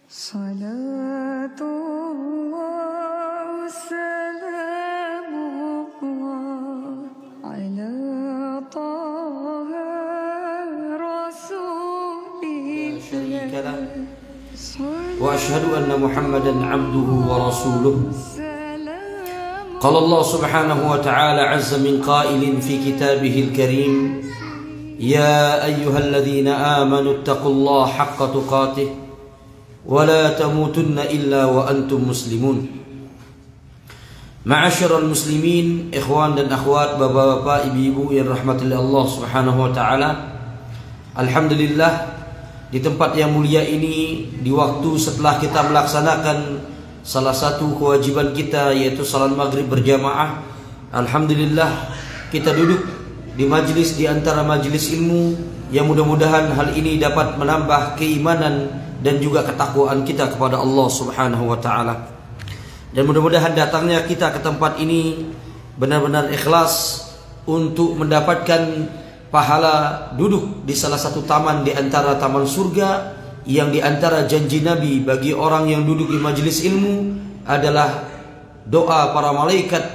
Salatullah salamullah ala taha rasulillah wa ashhadu anna Muhammadan abduhu wa rasuluh. Qala Allah subhanahu wa ta'ala azza min qailin fi kitabihil karim, ya ayyuhalladzina amanu ittaqullaha haqqa tuqatih wa la tamutunna illa wa antum muslimun. Ma'asyiral muslimin, ikhwan dan akhwat, bapak-bapak, ibu-ibu yang rahmati Allah subhanahu wa ta'ala. Alhamdulillah, di tempat yang mulia ini, di waktu setelah kita melaksanakan salah satu kewajiban kita, yaitu salat maghrib berjamaah, alhamdulillah kita duduk di majlis, di antara majlis ilmu yang mudah-mudahan hal ini dapat menambah keimanan dan juga ketakwaan kita kepada Allah subhanahu wa ta'ala. Dan mudah-mudahan datangnya kita ke tempat ini benar-benar ikhlas untuk mendapatkan pahala duduk di salah satu taman di antara taman surga, yang di antara janji Nabi bagi orang yang duduk di majelis ilmu adalah doa para malaikat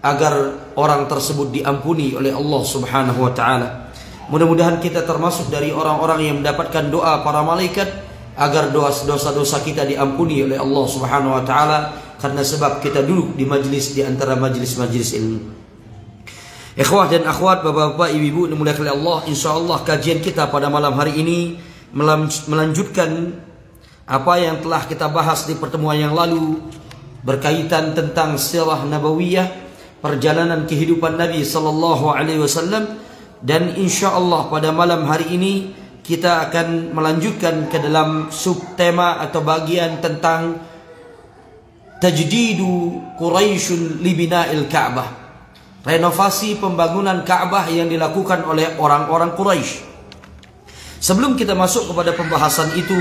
agar orang tersebut diampuni oleh Allah subhanahu wa ta'ala. Mudah-mudahan kita termasuk dari orang-orang yang mendapatkan doa para malaikat agar dosa-dosa kita diampuni oleh Allah subhanahu wa ta'ala, karena sebab kita duduk di majelis di antara majelis-majelis ilmu. Ikhwah dan akhwat, bapak-bapak, ibu-ibu yang dimuliakan oleh Allah, insyaallah kajian kita pada malam hari ini melanjutkan apa yang telah kita bahas di pertemuan yang lalu berkaitan tentang sirah nabawiyah, perjalanan kehidupan Nabi sallallahu alaihi wasallam. Dan insyaallah pada malam hari ini kita akan melanjutkan ke dalam subtema atau bagian tentang tajdidu Quraisyun li bina'il Ka'bah, renovasi pembangunan Ka'bah yang dilakukan oleh orang-orang Quraisy. Sebelum kita masuk kepada pembahasan itu,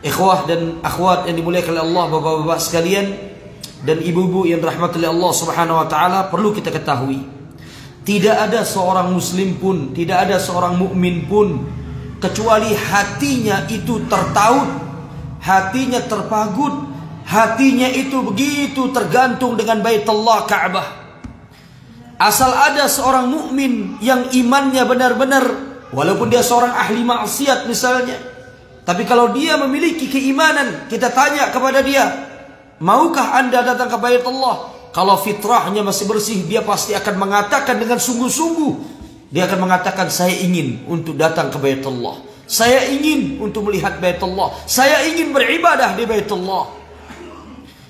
ikhwah dan akhwat yang dimuliakan oleh Allah, bapak-bapak sekalian dan ibu-ibu yang dirahmati oleh Allah subhanahu wa ta'ala, perlu kita ketahui, tidak ada seorang muslim pun, tidak ada seorang mukmin pun, kecuali hatinya itu tertaut, hatinya terpagut, hatinya itu begitu tergantung dengan Baitullah Ka'bah. Asal ada seorang mukmin yang imannya benar-benar, walaupun dia seorang ahli maksiat misalnya, tapi kalau dia memiliki keimanan, kita tanya kepada dia, maukah anda datang ke Baitullah? Kalau fitrahnya masih bersih, dia pasti akan mengatakan dengan sungguh-sungguh, dia akan mengatakan, saya ingin untuk datang ke Baitullah, saya ingin untuk melihat Baitullah, saya ingin beribadah di Baitullah.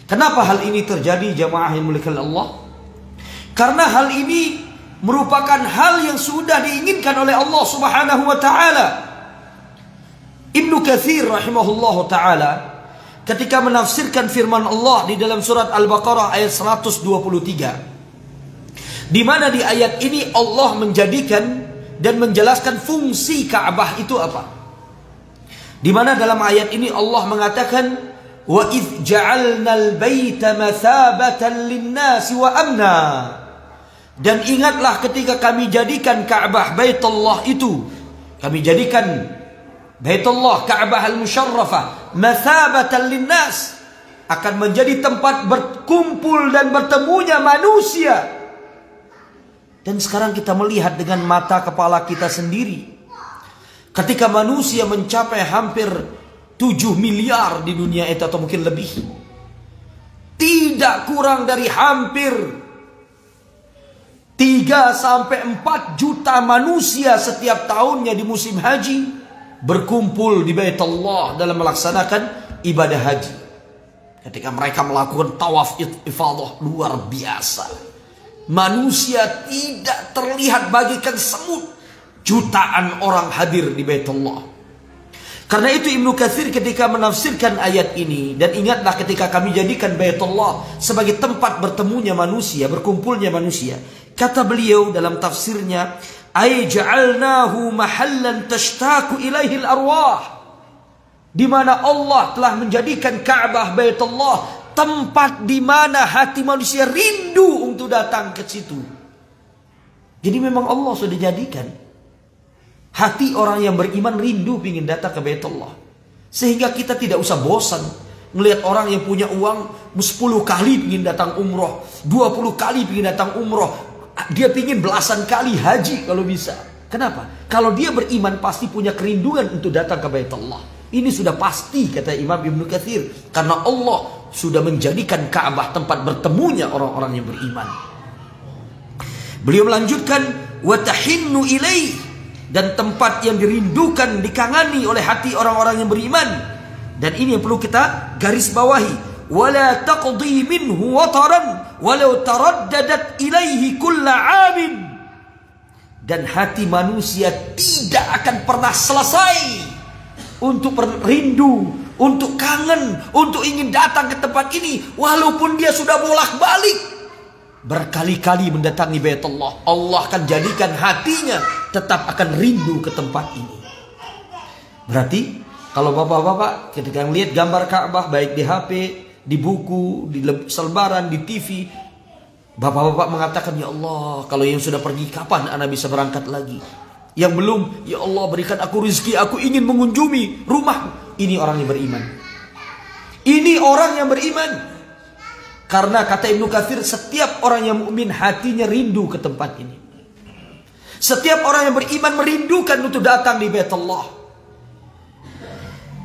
Kenapa hal ini terjadi, jamaah yang dimuliakan Allah? Karena hal ini merupakan hal yang sudah diinginkan oleh Allah subhanahu wa ta'ala. Ibnu Katsir rahimahullahu ta'ala ketika menafsirkan firman Allah di dalam surat Al-Baqarah ayat 123, di mana di ayat ini Allah menjadikan dan menjelaskan fungsi Ka'bah itu apa. Di mana dalam ayat ini Allah mengatakan, wa idh ja'alnal baita mathabatan lin-nasi wa amna. Dan ingatlah ketika kami jadikan Ka'bah Baitullah itu, kami jadikan Baitullah Ka'bah al-Musyarrafah mathabatan linnas, akan menjadi tempat berkumpul dan bertemunya manusia. Dan sekarang kita melihat dengan mata kepala kita sendiri, ketika manusia mencapai hampir 7 miliar di dunia itu atau mungkin lebih, tidak kurang dari hampir 3-4 juta manusia setiap tahunnya di musim haji berkumpul di Baitullah dalam melaksanakan ibadah haji. Ketika mereka melakukan tawaf ifadah, luar biasa. Manusia tidak terlihat bagaikan semut. Jutaan orang hadir di Baitullah. Karena itu Ibnu Katsir ketika menafsirkan ayat ini, dan ingatlah ketika kami jadikan Baitullah sebagai tempat bertemunya manusia, berkumpulnya manusia, kata beliau dalam tafsirnya, ay ja'alnahu mahallan tashtaqu ilaihi al-arwah, di mana Allah telah menjadikan Ka'bah Baitullah tempat di mana hati manusia rindu untuk datang ke situ. Jadi memang Allah sudah jadikan hati orang yang beriman rindu ingin datang ke Baitullah. Sehingga kita tidak usah bosan melihat orang yang punya uang 10 kali ingin datang umroh, 20 kali ingin datang umroh. Dia ingin belasan kali haji kalau bisa. Kenapa? Kalau dia beriman pasti punya kerinduan untuk datang ke Baitullah. Ini sudah pasti kata Imam Ibnu Katsir. Karena Allah sudah menjadikan Ka'bah tempat bertemunya orang-orang yang beriman. Beliau melanjutkan, wa tahinnu ilaih, dan tempat yang dirindukan, dikangani oleh hati orang-orang yang beriman. Dan ini yang perlu kita garis bawahi. Wala taqdi minhu wataran walau taraddadat ilaihi kulla 'amin. Dan hati manusia tidak akan pernah selesai untuk rindu, untuk kangen, untuk ingin datang ke tempat ini walaupun dia sudah bolak-balik berkali-kali mendatangi Baitullah. Allah akan jadikan hatinya tetap akan rindu ke tempat ini. Berarti kalau bapak-bapak ketika melihat gambar Ka'bah baik di HP, di buku, di selebaran, di TV, bapak-bapak mengatakan, ya Allah, kalau yang sudah pergi kapan anak bisa berangkat lagi? Yang belum, ya Allah berikan aku rezeki, aku ingin mengunjungi rumah. Ini orang yang beriman. Ini orang yang beriman. Karena kata Ibnu Katsir, setiap orang yang mukmin hatinya rindu ke tempat ini. Setiap orang yang beriman merindukan untuk datang di Baitullah.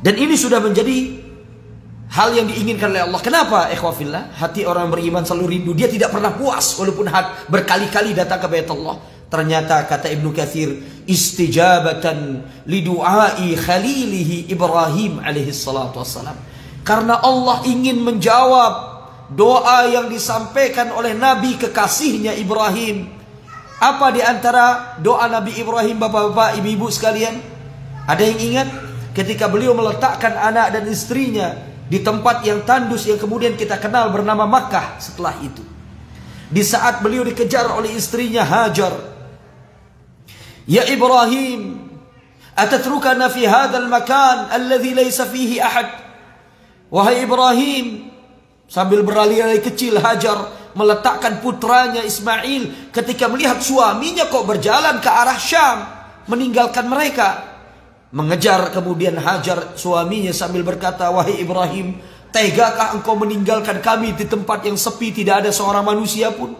Dan ini sudah menjadi hal yang diinginkan oleh Allah. Kenapa? Ikhwafillah, hati orang beriman selalu rindu. Dia tidak pernah puas walaupun berkali-kali datang ke Baitullah. Ternyata kata Ibnu Katsir, istijabatan lidu'ai khalilihi Ibrahim alaihi salatu wassalam. Karena Allah ingin menjawab doa yang disampaikan oleh Nabi kekasihnya Ibrahim. Apa di antara doa Nabi Ibrahim, bapak-bapak, ibu-ibu sekalian? Ada yang ingat? Ketika beliau meletakkan anak dan istrinya di tempat yang tandus yang kemudian kita kenal bernama Makkah setelah itu. Di saat beliau dikejar oleh istrinya Hajar. Ya Ibrahim, atatrukana fi hadzal makan alladhi laysa fihi ahad. Wahai Ibrahim, sambil berlari-lari kecil Hajar meletakkan putranya Ismail ketika melihat suaminya kok berjalan ke arah Syam meninggalkan mereka. Mengejar kemudian Hajar suaminya sambil berkata, wahai Ibrahim, tegakah engkau meninggalkan kami di tempat yang sepi, tidak ada seorang manusia pun?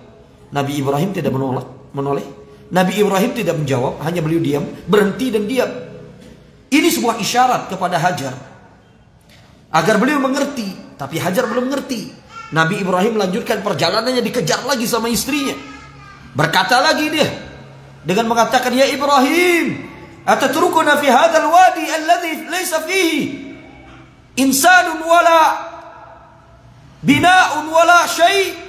Nabi Ibrahim tidak menoleh. Nabi Ibrahim tidak menjawab, hanya beliau diam, berhenti dan diam. Ini sebuah isyarat kepada Hajar agar beliau mengerti, tapi Hajar belum mengerti. Nabi Ibrahim melanjutkan perjalanannya, dikejar lagi sama istrinya. Berkata lagi dia dengan mengatakan, ya Ibrahim, atatrukuna fi hadzal wadi alladhi laysa fihi insanun wala bina'un wala syai'.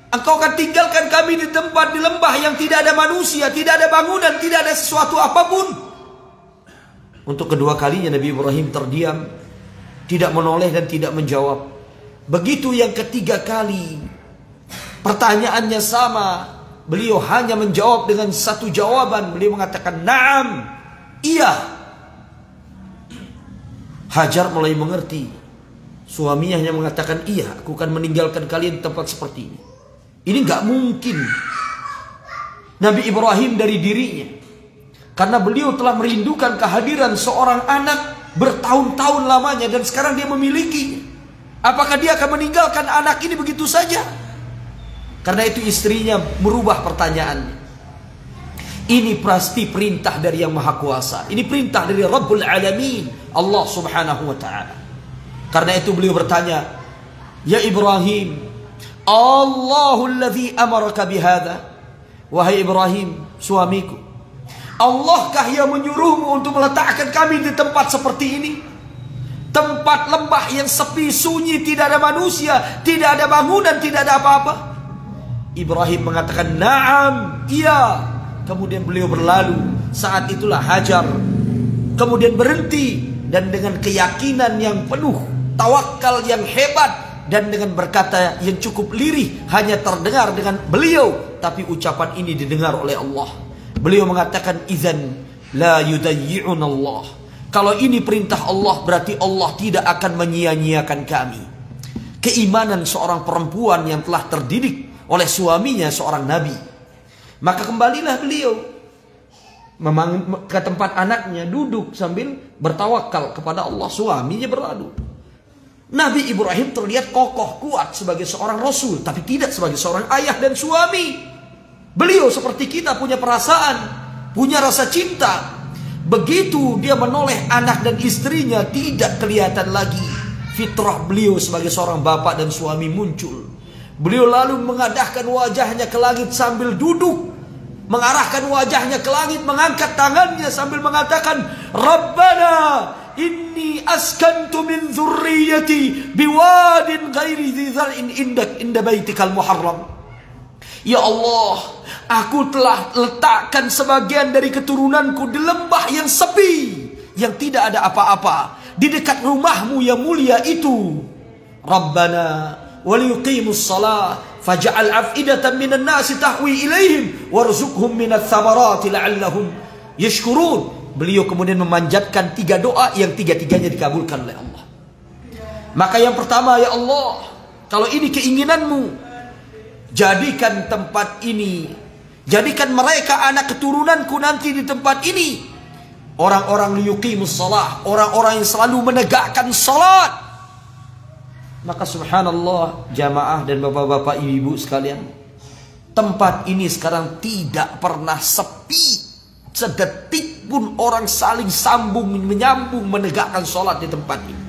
Engkau akan tinggalkan kami di tempat di lembah yang tidak ada manusia, tidak ada bangunan, tidak ada sesuatu apapun. Untuk kedua kalinya Nabi Ibrahim terdiam, tidak menoleh dan tidak menjawab. Begitu yang ketiga kali, pertanyaannya sama, beliau hanya menjawab dengan satu jawaban. Beliau mengatakan, na'am, iya. Hajar mulai mengerti. Suaminya hanya mengatakan, iya, aku akan meninggalkan kalian di tempat seperti ini. Ini gak mungkin Nabi Ibrahim dari dirinya, karena beliau telah merindukan kehadiran seorang anak bertahun-tahun lamanya, dan sekarang dia memilikinya. Apakah dia akan meninggalkan anak ini begitu saja? Karena itu istrinya merubah pertanyaannya. Ini pasti perintah dari Yang Maha Kuasa. Ini perintah dari Rabbul Alamin, Allah Subhanahu wa ta'ala. Karena itu beliau bertanya, ya Ibrahim, Allahul ladzi amaraka bihadza. Wahai Ibrahim, suamiku, Allahkah yang menyuruhmu untuk meletakkan kami di tempat seperti ini? Tempat lembah yang sepi, sunyi, tidak ada manusia, tidak ada bangunan, tidak ada apa-apa. Ibrahim mengatakan, na'am, iya. Kemudian beliau berlalu. Saat itulah Hajar kemudian berhenti, dan dengan keyakinan yang penuh, tawakal yang hebat, dan dengan berkata yang cukup lirih, hanya terdengar dengan beliau, tapi ucapan ini didengar oleh Allah. Beliau mengatakan, idzan la yudayyi'un Allah. Kalau ini perintah Allah, berarti Allah tidak akan menyia-nyiakan kami. Keimanan seorang perempuan yang telah terdidik oleh suaminya seorang nabi. Maka kembalilah beliau ke tempat anaknya, duduk sambil bertawakal kepada Allah. Suaminya berlalu. Nabi Ibrahim terlihat kokoh kuat sebagai seorang rasul, tapi tidak sebagai seorang ayah dan suami. Beliau seperti kita punya perasaan, punya rasa cinta. Begitu dia menoleh anak dan istrinya, tidak kelihatan lagi fitrah beliau sebagai seorang bapak dan suami muncul. Beliau lalu mengadahkan wajahnya ke langit sambil duduk, mengarahkan wajahnya ke langit, mengangkat tangannya sambil mengatakan, Rabbana inni askantu min dzurriyyati biwadin ghairi dzi zar'in inda baitikal muharram. Ya Allah, aku telah letakkan sebagian dari keturunanku di lembah yang sepi, yang tidak ada apa-apa, di dekat rumahmu yang mulia itu. Rabbana waliyuqimus shalah faj'al af'idatan minan nasi tahwi ilaihim warzuqhum minats thamarati la'allahum yashkurun. Beliau kemudian memanjatkan 3 doa yang 3-tiganya dikabulkan oleh Allah. Maka yang pertama, ya Allah, kalau ini keinginanmu, jadikan tempat ini, jadikan mereka anak keturunanku nanti di tempat ini orang-orang liyuqimus shalah, orang-orang yang selalu menegakkan salat. Maka subhanallah, jamaah dan bapak-bapak, ibu-ibu sekalian, tempat ini sekarang tidak pernah sepi sedetik pun. Orang saling sambung menyambung menegakkan salat di tempat ini.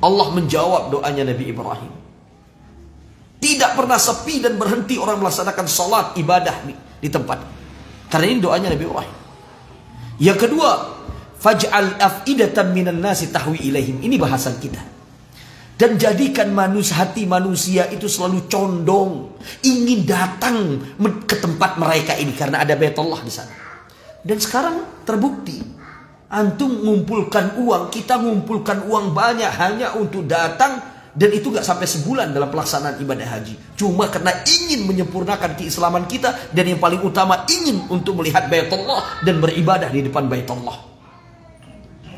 Allah menjawab doanya Nabi Ibrahim. Tidak pernah sepi dan berhenti orang melaksanakan salat ibadah di tempat. Karena ini doanya Nabi Ibrahim. Yang kedua, faj'al af'idatan minan nasi tahwi ilaihim. Ini bahasan kita. Dan jadikan hati manusia itu selalu condong, ingin datang ke tempat mereka ini karena ada Baitullah di sana. Dan sekarang terbukti, antum ngumpulkan uang, kita ngumpulkan uang banyak hanya untuk datang, dan itu gak sampai sebulan dalam pelaksanaan ibadah haji. Cuma karena ingin menyempurnakan keislaman kita, dan yang paling utama ingin untuk melihat Baitullah dan beribadah di depan Baitullah.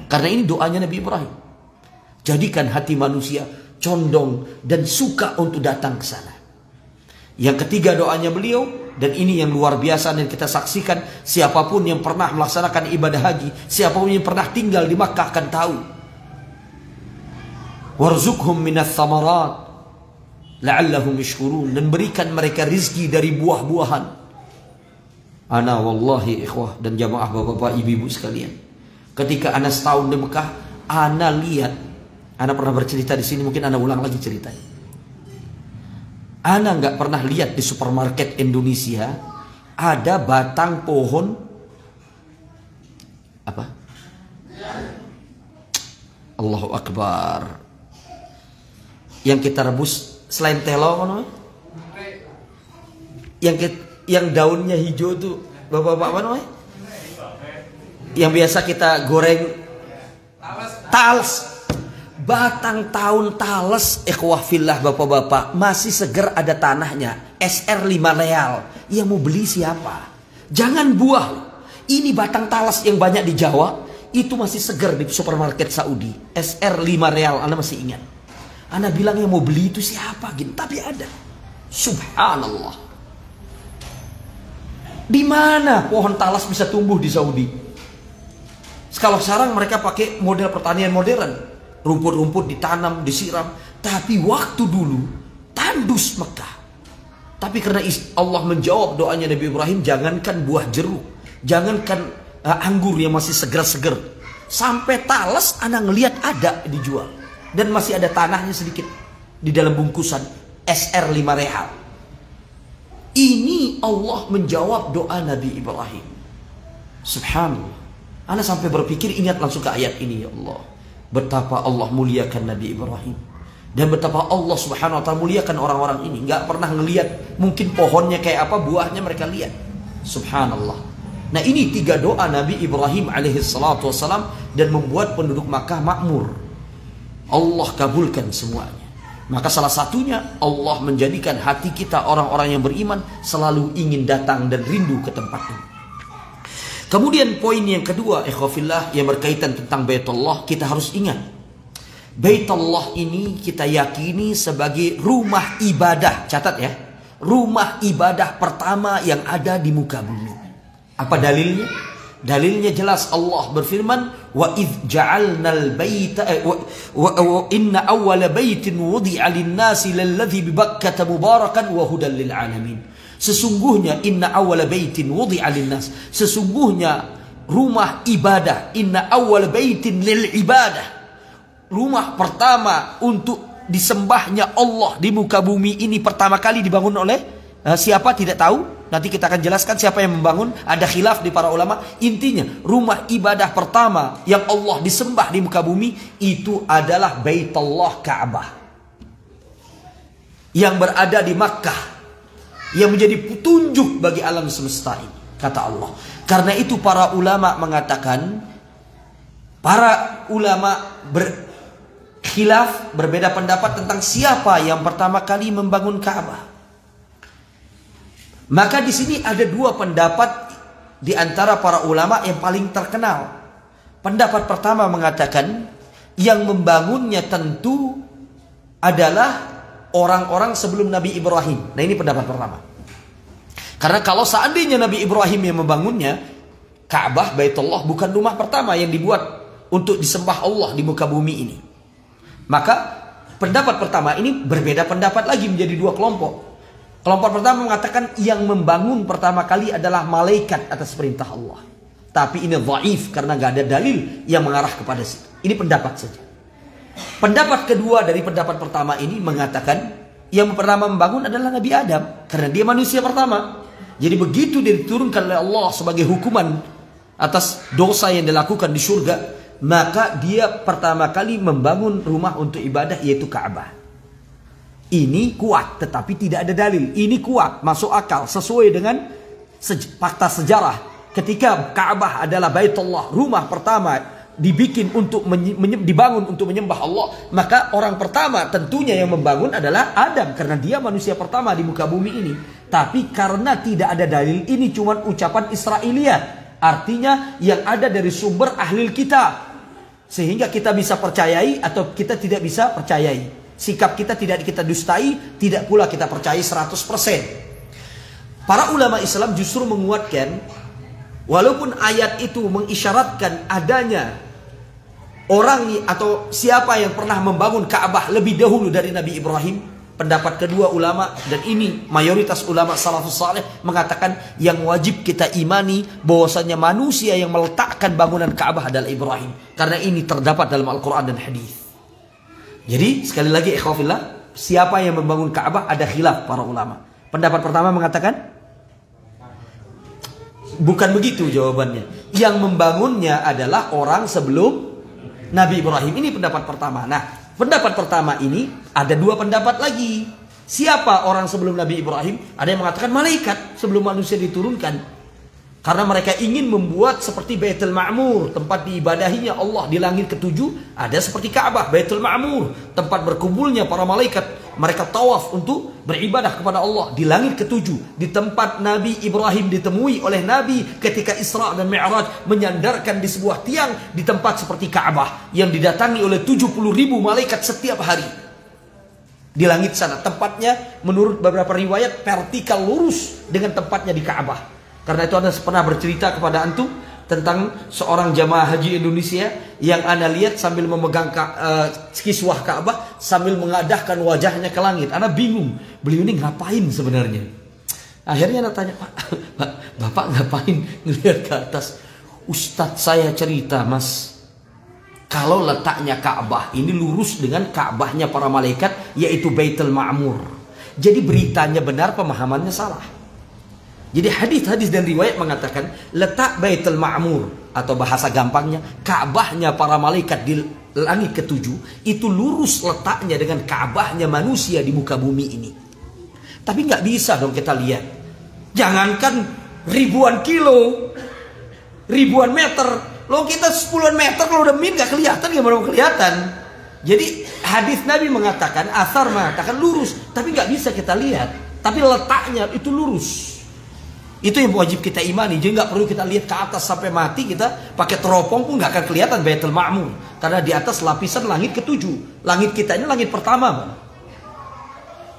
Karena ini doanya Nabi Ibrahim. Jadikan hati manusia condong dan suka untuk datang ke sana. Yang ketiga doanya beliau, dan ini yang luar biasa dan kita saksikan, siapapun yang pernah melaksanakan ibadah haji, siapapun yang pernah tinggal di Makkah akan tahu. Warzuqhum minats thamarat la'allahum yashkurun, dan berikan mereka rizki dari buah-buahan. Ana wallahi ikhwah dan jamaah bapak-bapak ibu-ibu sekalian, ketika ana setahun di Mekah, ana lihat, ana pernah bercerita di sini, mungkin ana ulang lagi ceritanya. Ana nggak pernah lihat di supermarket Indonesia ada batang pohon apa? Allahu Akbar. Yang kita rebus selain telo kan? Yang daunnya hijau tuh, bapak-bapak apa namanya? Yang biasa kita goreng tales. Batang tahun tales, ikhwah fillah bapak-bapak, masih seger, ada tanahnya, SR 5 real. Yang mau beli siapa? Jangan buah. Ini batang tales yang banyak di Jawa, itu masih seger di supermarket Saudi, SR 5 real. Anda masih ingat? Anda bilang yang mau beli itu siapa? Gini, tapi ada. Subhanallah. Di mana pohon talas bisa tumbuh di Saudi? Kalau sekarang mereka pakai model pertanian modern. Rumput-rumput ditanam, disiram. Tapi waktu dulu tandus Mekah. Tapi karena Allah menjawab doanya Nabi Ibrahim, jangankan buah jeruk, jangankan anggur yang masih seger-seger, sampai talas anak ngelihat ada dijual, dan masih ada tanahnya sedikit di dalam bungkusan SR 5 real. Ini Allah menjawab doa Nabi Ibrahim. Subhanallah. Anak sampai berpikir, ingat langsung ke ayat ini, ya Allah, betapa Allah muliakan Nabi Ibrahim, dan betapa Allah subhanahu wa ta'ala muliakan orang-orang ini. Gak pernah ngelihat mungkin pohonnya kayak apa, buahnya mereka lihat. Subhanallah. Nah, ini 3 doa Nabi Ibrahim alaihi salatu wassalam, dan membuat penduduk Makkah makmur. Allah kabulkan semuanya. Maka salah satunya, Allah menjadikan hati kita orang-orang yang beriman selalu ingin datang dan rindu ke tempat ini. Kemudian poin yang kedua, ikhwafillah, yang berkaitan tentang Baitullah, kita harus ingat, Baitullah ini kita yakini sebagai rumah ibadah. Catat ya, rumah ibadah pertama yang ada di muka bumi. Apa dalilnya? Dalilnya jelas, Allah berfirman, wa idh ja'alnal baita inna awwala baitin wudi'a lin-nasi lalladzi bi Bakkah mubarakan wa hudan lil alamin. Sesungguhnya inna awwala baitin wudi'a lin-nas, sesungguhnya rumah ibadah, inna awwala baitin lil ibadah, rumah pertama untuk disembahnya Allah di muka bumi ini pertama kali dibangun oleh siapa tidak tahu. Nanti kita akan jelaskan siapa yang membangun. Ada khilaf di para ulama. Intinya rumah ibadah pertama yang Allah disembah di muka bumi itu adalah Baitullah Ka'bah yang berada di Makkah, yang menjadi petunjuk bagi alam semesta ini, kata Allah. Karena itu para ulama mengatakan, para ulama berkhilaf, berbeda pendapat tentang siapa yang pertama kali membangun Ka'bah. Maka di sini ada dua pendapat di antara para ulama yang paling terkenal. Pendapat pertama mengatakan yang membangunnya tentu adalah orang-orang sebelum Nabi Ibrahim. Nah, ini pendapat pertama. Karena kalau seandainya Nabi Ibrahim yang membangunnya, Ka'bah, Baitullah bukan rumah pertama yang dibuat untuk disembah Allah di muka bumi ini. Maka pendapat pertama ini berbeda pendapat lagi menjadi dua kelompok. Kelompok pertama mengatakan yang membangun pertama kali adalah malaikat atas perintah Allah. Tapi ini dhaif karena nggak ada dalil yang mengarah kepada situ. Ini pendapat saja. Pendapat kedua dari pendapat pertama ini mengatakan yang pertama membangun adalah Nabi Adam karena dia manusia pertama. Jadi begitu dia diturunkan oleh Allah sebagai hukuman atas dosa yang dilakukan di surga, maka dia pertama kali membangun rumah untuk ibadah yaitu Ka'bah. Ini kuat, tetapi tidak ada dalil. Ini kuat, masuk akal, sesuai dengan fakta sejarah. Ketika Ka'bah adalah Baitullah, rumah pertama dibikin untuk dibangun untuk menyembah Allah, maka orang pertama tentunya yang membangun adalah Adam karena dia manusia pertama di muka bumi ini. Tapi karena tidak ada dalil, ini cuma ucapan Israiliyat. Artinya yang ada dari sumber ahli kitab, sehingga kita bisa percayai atau kita tidak bisa percayai. Sikap kita tidak kita dustai, tidak pula kita percaya 100%. Para ulama Islam justru menguatkan, walaupun ayat itu mengisyaratkan adanya orang atau siapa yang pernah membangun Ka'bah lebih dahulu dari Nabi Ibrahim. Pendapat kedua ulama, dan ini mayoritas ulama salafus saleh mengatakan yang wajib kita imani bahwasanya manusia yang meletakkan bangunan Ka'bah adalah Ibrahim. Karena ini terdapat dalam Al-Quran dan hadis. Jadi sekali lagi ikhwafillah, siapa yang membangun Ka'bah ada khilaf para ulama. Pendapat pertama mengatakan bukan begitu jawabannya. Yang membangunnya adalah orang sebelum Nabi Ibrahim. Ini pendapat pertama. Nah, pendapat pertama ini ada dua pendapat lagi. Siapa orang sebelum Nabi Ibrahim? Ada yang mengatakan malaikat sebelum manusia diturunkan. Karena mereka ingin membuat seperti Baitul Ma'mur, tempat diibadahinya Allah di langit ketujuh. Ada seperti Ka'bah, Baitul Ma'mur, tempat berkumpulnya para malaikat. Mereka tawaf untuk beribadah kepada Allah di langit ketujuh. Di tempat Nabi Ibrahim ditemui oleh Nabi ketika Isra dan Mi'raj, menyandarkan di sebuah tiang di tempat seperti Ka'bah yang didatangi oleh 70.000 malaikat setiap hari. Di langit sana tempatnya menurut beberapa riwayat vertikal lurus dengan tempatnya di Ka'bah. Karena itu Anda pernah bercerita kepada antum tentang seorang jamaah haji Indonesia yang Anda lihat sambil memegang kiswah Ka'bah sambil mengadahkan wajahnya ke langit. Anda bingung, beliau ini ngapain sebenarnya? Akhirnya Anda tanya, Pak, Bapak ngapain ngelihat ke atas? Ustadz saya cerita, Mas, kalau letaknya Ka'bah ini lurus dengan Ka'bahnya para malaikat, yaitu Baitul Ma'mur. Jadi beritanya benar, pemahamannya salah. Jadi hadis-hadis dan riwayat mengatakan letak Baitul Ma'mur atau bahasa gampangnya Ka'bahnya para malaikat di langit ketujuh itu lurus letaknya dengan Ka'bahnya manusia di muka bumi ini. Tapi nggak bisa dong kita lihat. Jangankan ribuan kilo, ribuan meter, loh kita 10 meter kalau udah nggak kelihatan, gimana mau kelihatan? Jadi hadis Nabi mengatakan, asar mengatakan lurus, tapi nggak bisa kita lihat. Tapi letaknya itu lurus. Itu yang wajib kita imani. Jadi nggak perlu kita lihat ke atas sampai mati, kita pakai teropong pun nggak akan kelihatan Baitul Ma'mur. Karena di atas lapisan langit ketujuh. Langit kita ini langit pertama.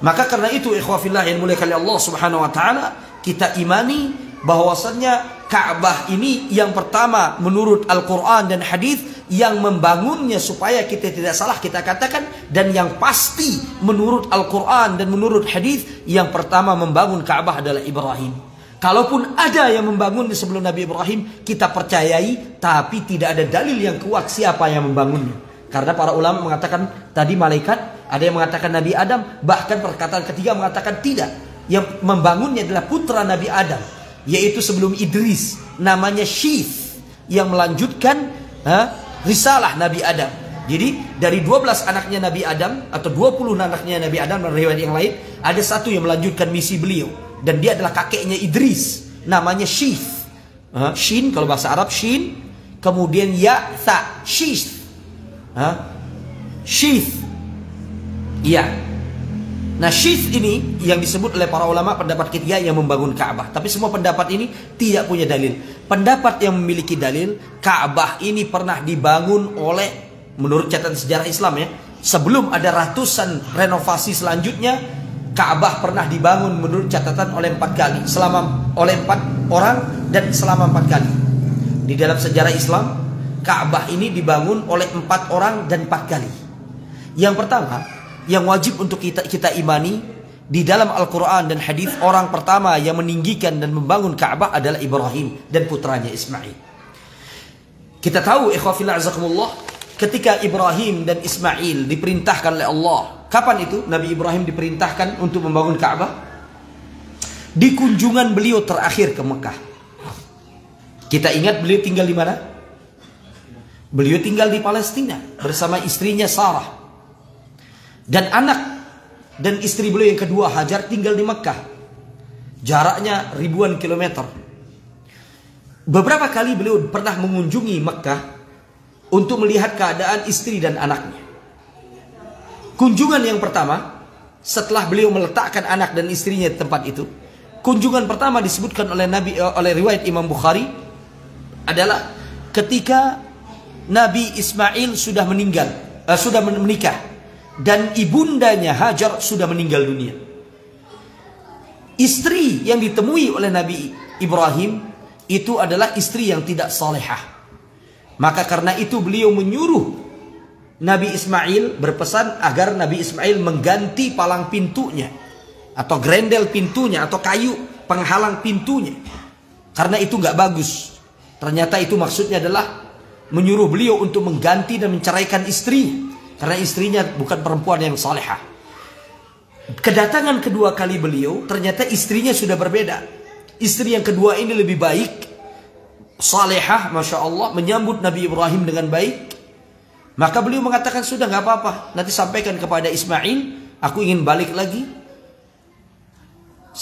Maka karena itu ikhwafillah yang mulia kali Allah subhanahu wa ta'ala, kita imani bahwasannya Ka'bah ini yang pertama menurut Al-Quran dan hadis yang membangunnya, supaya kita tidak salah kita katakan, dan yang pasti menurut Al-Quran dan menurut hadis yang pertama membangun Ka'bah adalah Ibrahim. Kalaupun ada yang membangun sebelum Nabi Ibrahim, kita percayai, tapi tidak ada dalil yang kuat siapa yang membangunnya. Karena para ulama mengatakan tadi malaikat, ada yang mengatakan Nabi Adam, bahkan perkataan ketiga mengatakan tidak. Yang membangunnya adalah putra Nabi Adam, yaitu sebelum Idris, namanya Syith, yang melanjutkan risalah Nabi Adam. Jadi dari 12 anaknya Nabi Adam, atau 20 anaknya Nabi Adam, dan riwayat yang lain, ada satu yang melanjutkan misi beliau, dan dia adalah kakeknya Idris, namanya Syith. Shin kalau bahasa Arab Shin, kemudian ya tha, Syith. Syith. Iya. Nah, Syith ini yang disebut oleh para ulama pendapat ketiga yang membangun Ka'bah. Tapi semua pendapat ini tidak punya dalil. Pendapat yang memiliki dalil, Ka'bah ini pernah dibangun oleh, menurut catatan sejarah Islam ya, sebelum ada ratusan renovasi selanjutnya, Ka'bah pernah dibangun menurut catatan oleh 4 kali, oleh 4 orang dan selama 4 kali. Di dalam sejarah Islam, Ka'bah ini dibangun oleh 4 orang dan 4 kali. Yang pertama, yang wajib untuk kita imani, di dalam Al-Quran dan hadis, orang pertama yang meninggikan dan membangun Ka'bah adalah Ibrahim dan putranya Ismail. Kita tahu ikhwafillah azakumullah, ketika Ibrahim dan Ismail diperintahkan oleh Allah, kapan itu Nabi Ibrahim diperintahkan untuk membangun Ka'bah? Di kunjungan beliau terakhir ke Mekah. Kita ingat beliau tinggal di mana? Beliau tinggal di Palestina bersama istrinya Sarah. Dan anak dan istri beliau yang kedua Hajar tinggal di Mekah. Jaraknya ribuan kilometer. Beberapa kali beliau pernah mengunjungi Mekah untuk melihat keadaan istri dan anaknya. Kunjungan yang pertama, setelah beliau meletakkan anak dan istrinya di tempat itu, kunjungan pertama disebutkan oleh oleh riwayat Imam Bukhari adalah ketika Nabi Ismail sudah meninggal, sudah menikah, dan ibundanya Hajar sudah meninggal dunia. Istri yang ditemui oleh Nabi Ibrahim itu adalah istri yang tidak salehah. Maka karena itu beliau menyuruh Nabi Ismail, berpesan agar Nabi Ismail mengganti palang pintunya, atau grendel pintunya, atau kayu penghalang pintunya, karena itu nggak bagus. Ternyata itu maksudnya adalah menyuruh beliau untuk mengganti dan menceraikan istrinya, karena istrinya bukan perempuan yang salehah. Kedatangan kedua kali beliau, ternyata istrinya sudah berbeda. Istri yang kedua ini lebih baik, salehah, Masya Allah, menyambut Nabi Ibrahim dengan baik. Maka beliau mengatakan, sudah nggak apa-apa, nanti sampaikan kepada Ismail, aku ingin balik lagi.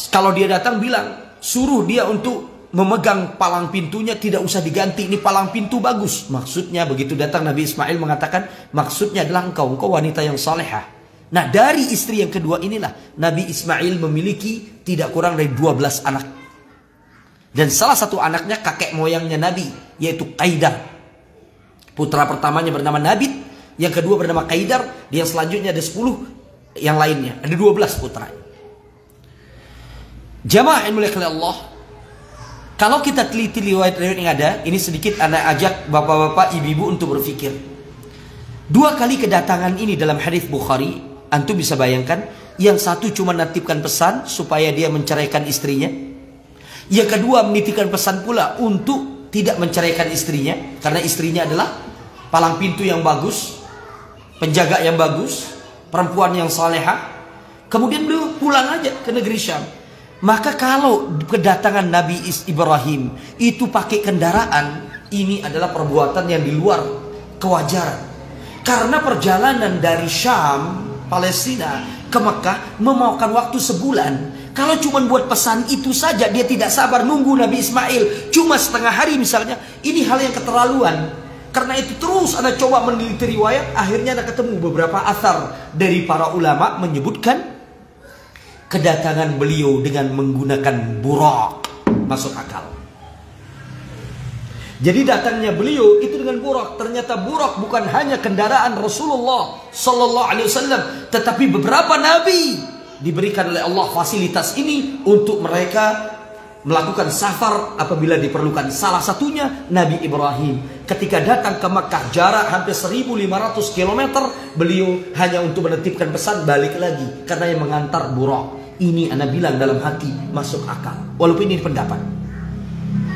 Kalau dia datang bilang, suruh dia untuk memegang palang pintunya, tidak usah diganti, ini palang pintu bagus. Maksudnya begitu datang Nabi Ismail mengatakan, maksudnya adalah engkau wanita yang salehah. Nah, dari istri yang kedua inilah Nabi Ismail memiliki tidak kurang dari 12 anak. Dan salah satu anaknya kakek moyangnya Nabi, yaitu Qaidar. Putra pertamanya bernama Nabit, yang kedua bernama Qaidar, yang selanjutnya ada 10 yang lainnya, ada 12 putra. Jamaah yang mulia Allah, kalau kita teliti riwayat-riwayat yang ada, ini sedikit anak ajak bapak-bapak, ibu-ibu untuk berpikir. 2 kali kedatangan ini dalam hadis Bukhari, antum bisa bayangkan, yang satu cuma menitipkan pesan supaya dia menceraikan istrinya. Yang kedua menitipkan pesan pula untuk tidak menceraikan istrinya, karena istrinya adalah palang pintu yang bagus, penjaga yang bagus, perempuan yang salehah. Kemudian beliau pulang aja ke negeri Syam. Maka kalau kedatangan Nabi Ibrahim itu pakai kendaraan, ini adalah perbuatan yang di luar kewajaran. Karena perjalanan dari Syam, Palestina ke Mekah memakan waktu sebulan. Kalau cuma buat pesan itu saja, dia tidak sabar nunggu Nabi Ismail cuma setengah hari misalnya, ini hal yang keterlaluan. Karena itu terus Anda coba meneliti riwayat, akhirnya Anda ketemu beberapa athar dari para ulama menyebutkan kedatangan beliau dengan menggunakan burak, masuk akal. Jadi datangnya beliau itu dengan burak. Ternyata burak bukan hanya kendaraan Rasulullah Sallallahu Alaihi Wasallam, tetapi beberapa nabi diberikan oleh Allah fasilitas ini untuk mereka melakukan safar apabila diperlukan. Salah satunya Nabi Ibrahim ketika datang ke Makkah, jarak hampir 1500 km, beliau hanya untuk menitipkan pesan balik lagi karena yang mengantar Buraq. Ini Anda bilang dalam hati masuk akal, walaupun ini pendapat.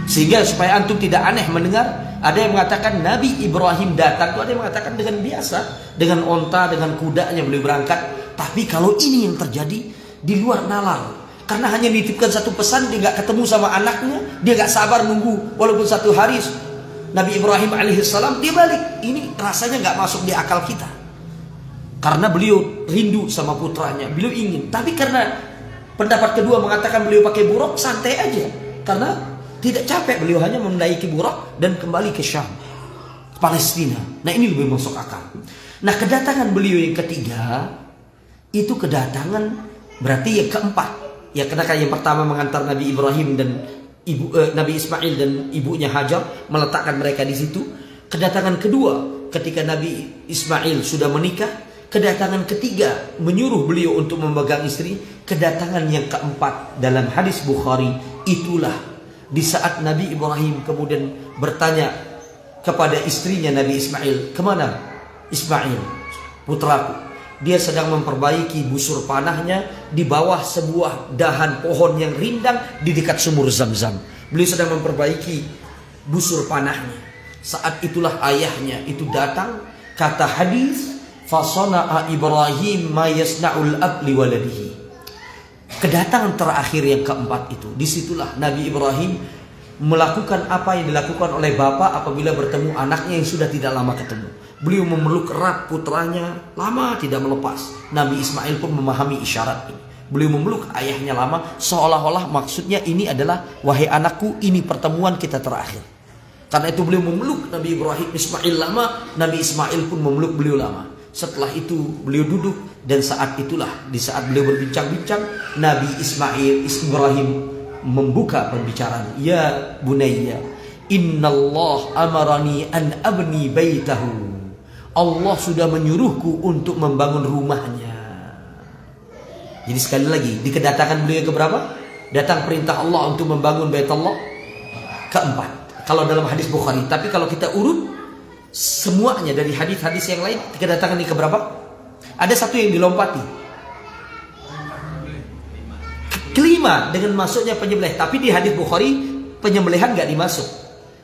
Sehingga supaya antum tidak aneh mendengar ada yang mengatakan Nabi Ibrahim datang, ada yang mengatakan dengan biasa, dengan onta, dengan kudanya beliau berangkat. Tapi kalau ini yang terjadi di luar nalar, karena hanya nitipkan satu pesan, dia nggak ketemu sama anaknya, dia nggak sabar nunggu walaupun 1 hari. Nabi Ibrahim alaihissalam dia balik. Ini rasanya nggak masuk di akal kita. Karena beliau rindu sama putranya, beliau ingin. Tapi karena pendapat kedua mengatakan beliau pakai buruk, santai aja. Karena tidak capek, beliau hanya menaiki buruk dan kembali ke Syam, Palestina. Nah ini lebih masuk akal. Nah kedatangan beliau yang ketiga itu kedatangan berarti yang keempat. Ya karena yang pertama mengantar Nabi Ibrahim dan Nabi Ismail dan ibunya Hajar, meletakkan mereka di situ. Kedatangan kedua ketika Nabi Ismail sudah menikah. Kedatangan ketiga menyuruh beliau untuk memegang istri. Kedatangan yang keempat dalam hadis Bukhari, itulah di saat Nabi Ibrahim kemudian bertanya kepada istrinya Nabi Ismail, "Kemana Ismail, putraku?" Dia sedang memperbaiki busur panahnya di bawah sebuah dahan pohon yang rindang di dekat sumur Zam-Zam. Beliau sedang memperbaiki busur panahnya. Saat itulah ayahnya itu datang. Kata hadis, "Fasana'a Ibrahim ma yasna'ul ab li waladihi." Kedatangan terakhir yang keempat itu, disitulah Nabi Ibrahim melakukan apa yang dilakukan oleh bapak apabila bertemu anaknya yang sudah tidak lama ketemu. Beliau memeluk erat putranya, lama tidak melepas. Nabi Ismail pun memahami isyarat ini. Beliau memeluk ayahnya lama, seolah-olah maksudnya ini adalah, wahai anakku, ini pertemuan kita terakhir. Karena itu beliau memeluk Nabi Ibrahim Ismail lama, Nabi Ismail pun memeluk beliau lama. Setelah itu beliau duduk, dan saat itulah, di saat beliau berbincang-bincang, Nabi Ibrahim membuka pembicaraan. "Ya bunayya, innallah amarani an abni baitahu." Allah sudah menyuruhku untuk membangun rumahnya. Jadi sekali lagi, di kedatangan beliau yang keberapa? Datang perintah Allah untuk membangun bait Allah keempat. Kalau dalam hadis Bukhari. Tapi kalau kita urut semuanya dari hadis-hadis yang lain, kedatangan ini keberapa? Ada satu yang dilompati. Kelima dengan masuknya penyembelih. Tapi di hadis Bukhari penyembelihan nggak dimasuk.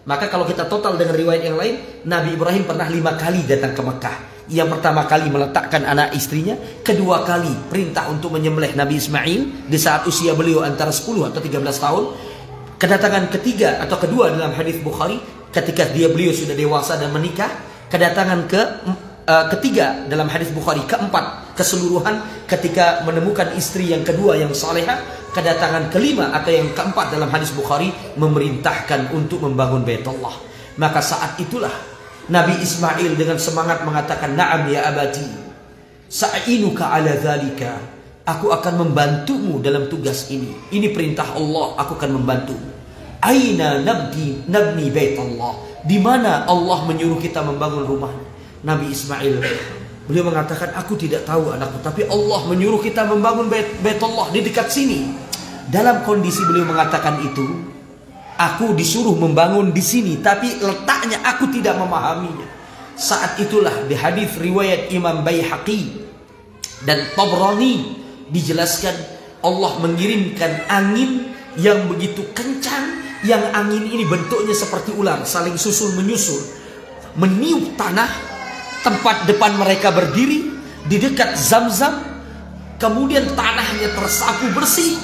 Maka kalau kita total dengan riwayat yang lain, Nabi Ibrahim pernah 5 kali datang ke Mekah. Yang pertama kali meletakkan anak istrinya, kedua kali perintah untuk menyembelih Nabi Ismail di saat usia beliau antara 10 atau 13 tahun. Kedatangan ketiga atau kedua dalam hadis Bukhari ketika beliau sudah dewasa dan menikah. Kedatangan ketiga dalam hadis Bukhari, keempat keseluruhan ketika menemukan istri yang kedua yang salehah. Kedatangan kelima atau yang keempat dalam hadis Bukhari memerintahkan untuk membangun Baitullah. Maka saat itulah Nabi Ismail dengan semangat mengatakan, "Na'am ya abati, sa'inuka ala dzalika." Aku akan membantumu dalam tugas ini. Ini perintah Allah, aku akan membantu. Aina nabni Baitullah. Di mana Allah menyuruh kita membangun rumah? Nabi Ismail beliau mengatakan, "Aku tidak tahu anakku, tapi Allah menyuruh kita membangun Baitullah di dekat sini." Dalam kondisi beliau mengatakan itu, aku disuruh membangun di sini, tapi letaknya aku tidak memahaminya. Saat itulah di hadis riwayat Imam Baihaqi dan Tabrani dijelaskan Allah mengirimkan angin yang begitu kencang, yang angin ini bentuknya seperti ular, saling susul menyusul, meniup tanah tempat depan mereka berdiri di dekat Zam-Zam. Kemudian tanahnya tersapu bersih.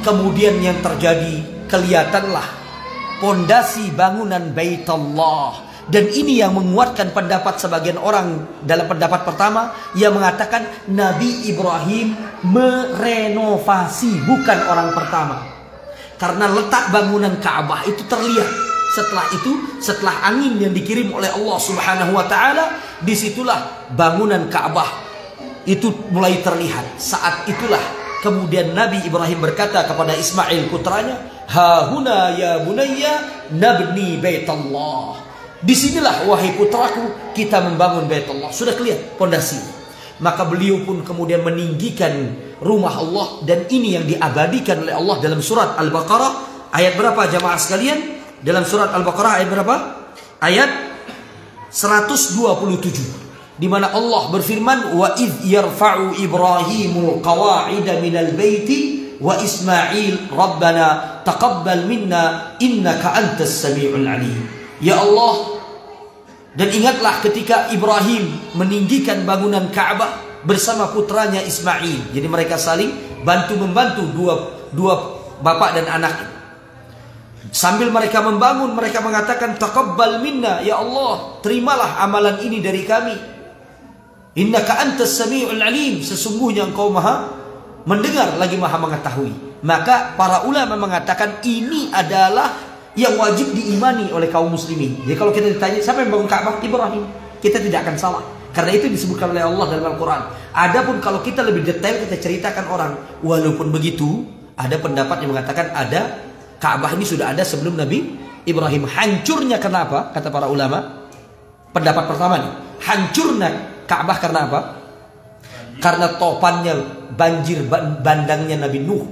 Kemudian yang terjadi, kelihatanlah pondasi bangunan Baitullah. Dan ini yang menguatkan pendapat sebagian orang dalam pendapat pertama yang mengatakan Nabi Ibrahim merenovasi, bukan orang pertama. Karena letak bangunan Ka'bah itu terlihat. Setelah itu, setelah angin yang dikirim oleh Allah Subhanahu wa taala, disitulah bangunan Ka'bah itu mulai terlihat. Saat itulah kemudian Nabi Ibrahim berkata kepada Ismail putranya, "Ha huna ya bunayya nabni Baitullah." Disinilah wahai putraku kita membangun Baitullah. Sudah kelihatan pondasi. Maka beliau pun kemudian meninggikan rumah Allah, dan ini yang diabadikan oleh Allah dalam surat Al-Baqarah Ayat berapa jamaah sekalian? Dalam surat Al-Baqarah ayat berapa? Ayat 127. Di mana Allah berfirman, wa idh yarfa'u Ibrahimul qawa'ida minal baiti wa Ismail rabbana taqabbal minna innaka antas samiul alim. Ya Allah, dan ingatlah ketika Ibrahim meninggikan bangunan Ka'bah bersama putranya Ismail. Jadi mereka saling bantu-membantu, dua bapak dan anak. Sambil mereka membangun, mereka mengatakan taqabbal minna, ya Allah, terimalah amalan ini dari kami. Innaka antas samiul alim, sesungguhnya engkau maha mendengar lagi maha mengetahui. Maka para ulama mengatakan ini adalah yang wajib diimani oleh kaum muslimin. Jadi kalau kita ditanya siapa yang bangun Ka'bah? Ibrahim. Kita tidak akan salah, karena itu disebutkan oleh Allah dalam Al-Quran. Adapun kalau kita lebih detail, kita ceritakan orang. Walaupun begitu, ada pendapat yang mengatakan ada Ka'bah ini sudah ada sebelum Nabi Ibrahim. Hancurnya kenapa? Kata para ulama, pendapat pertama nih, hancurnya Ka'bah karena apa? Karena topannya banjir bandangnya Nabi Nuh.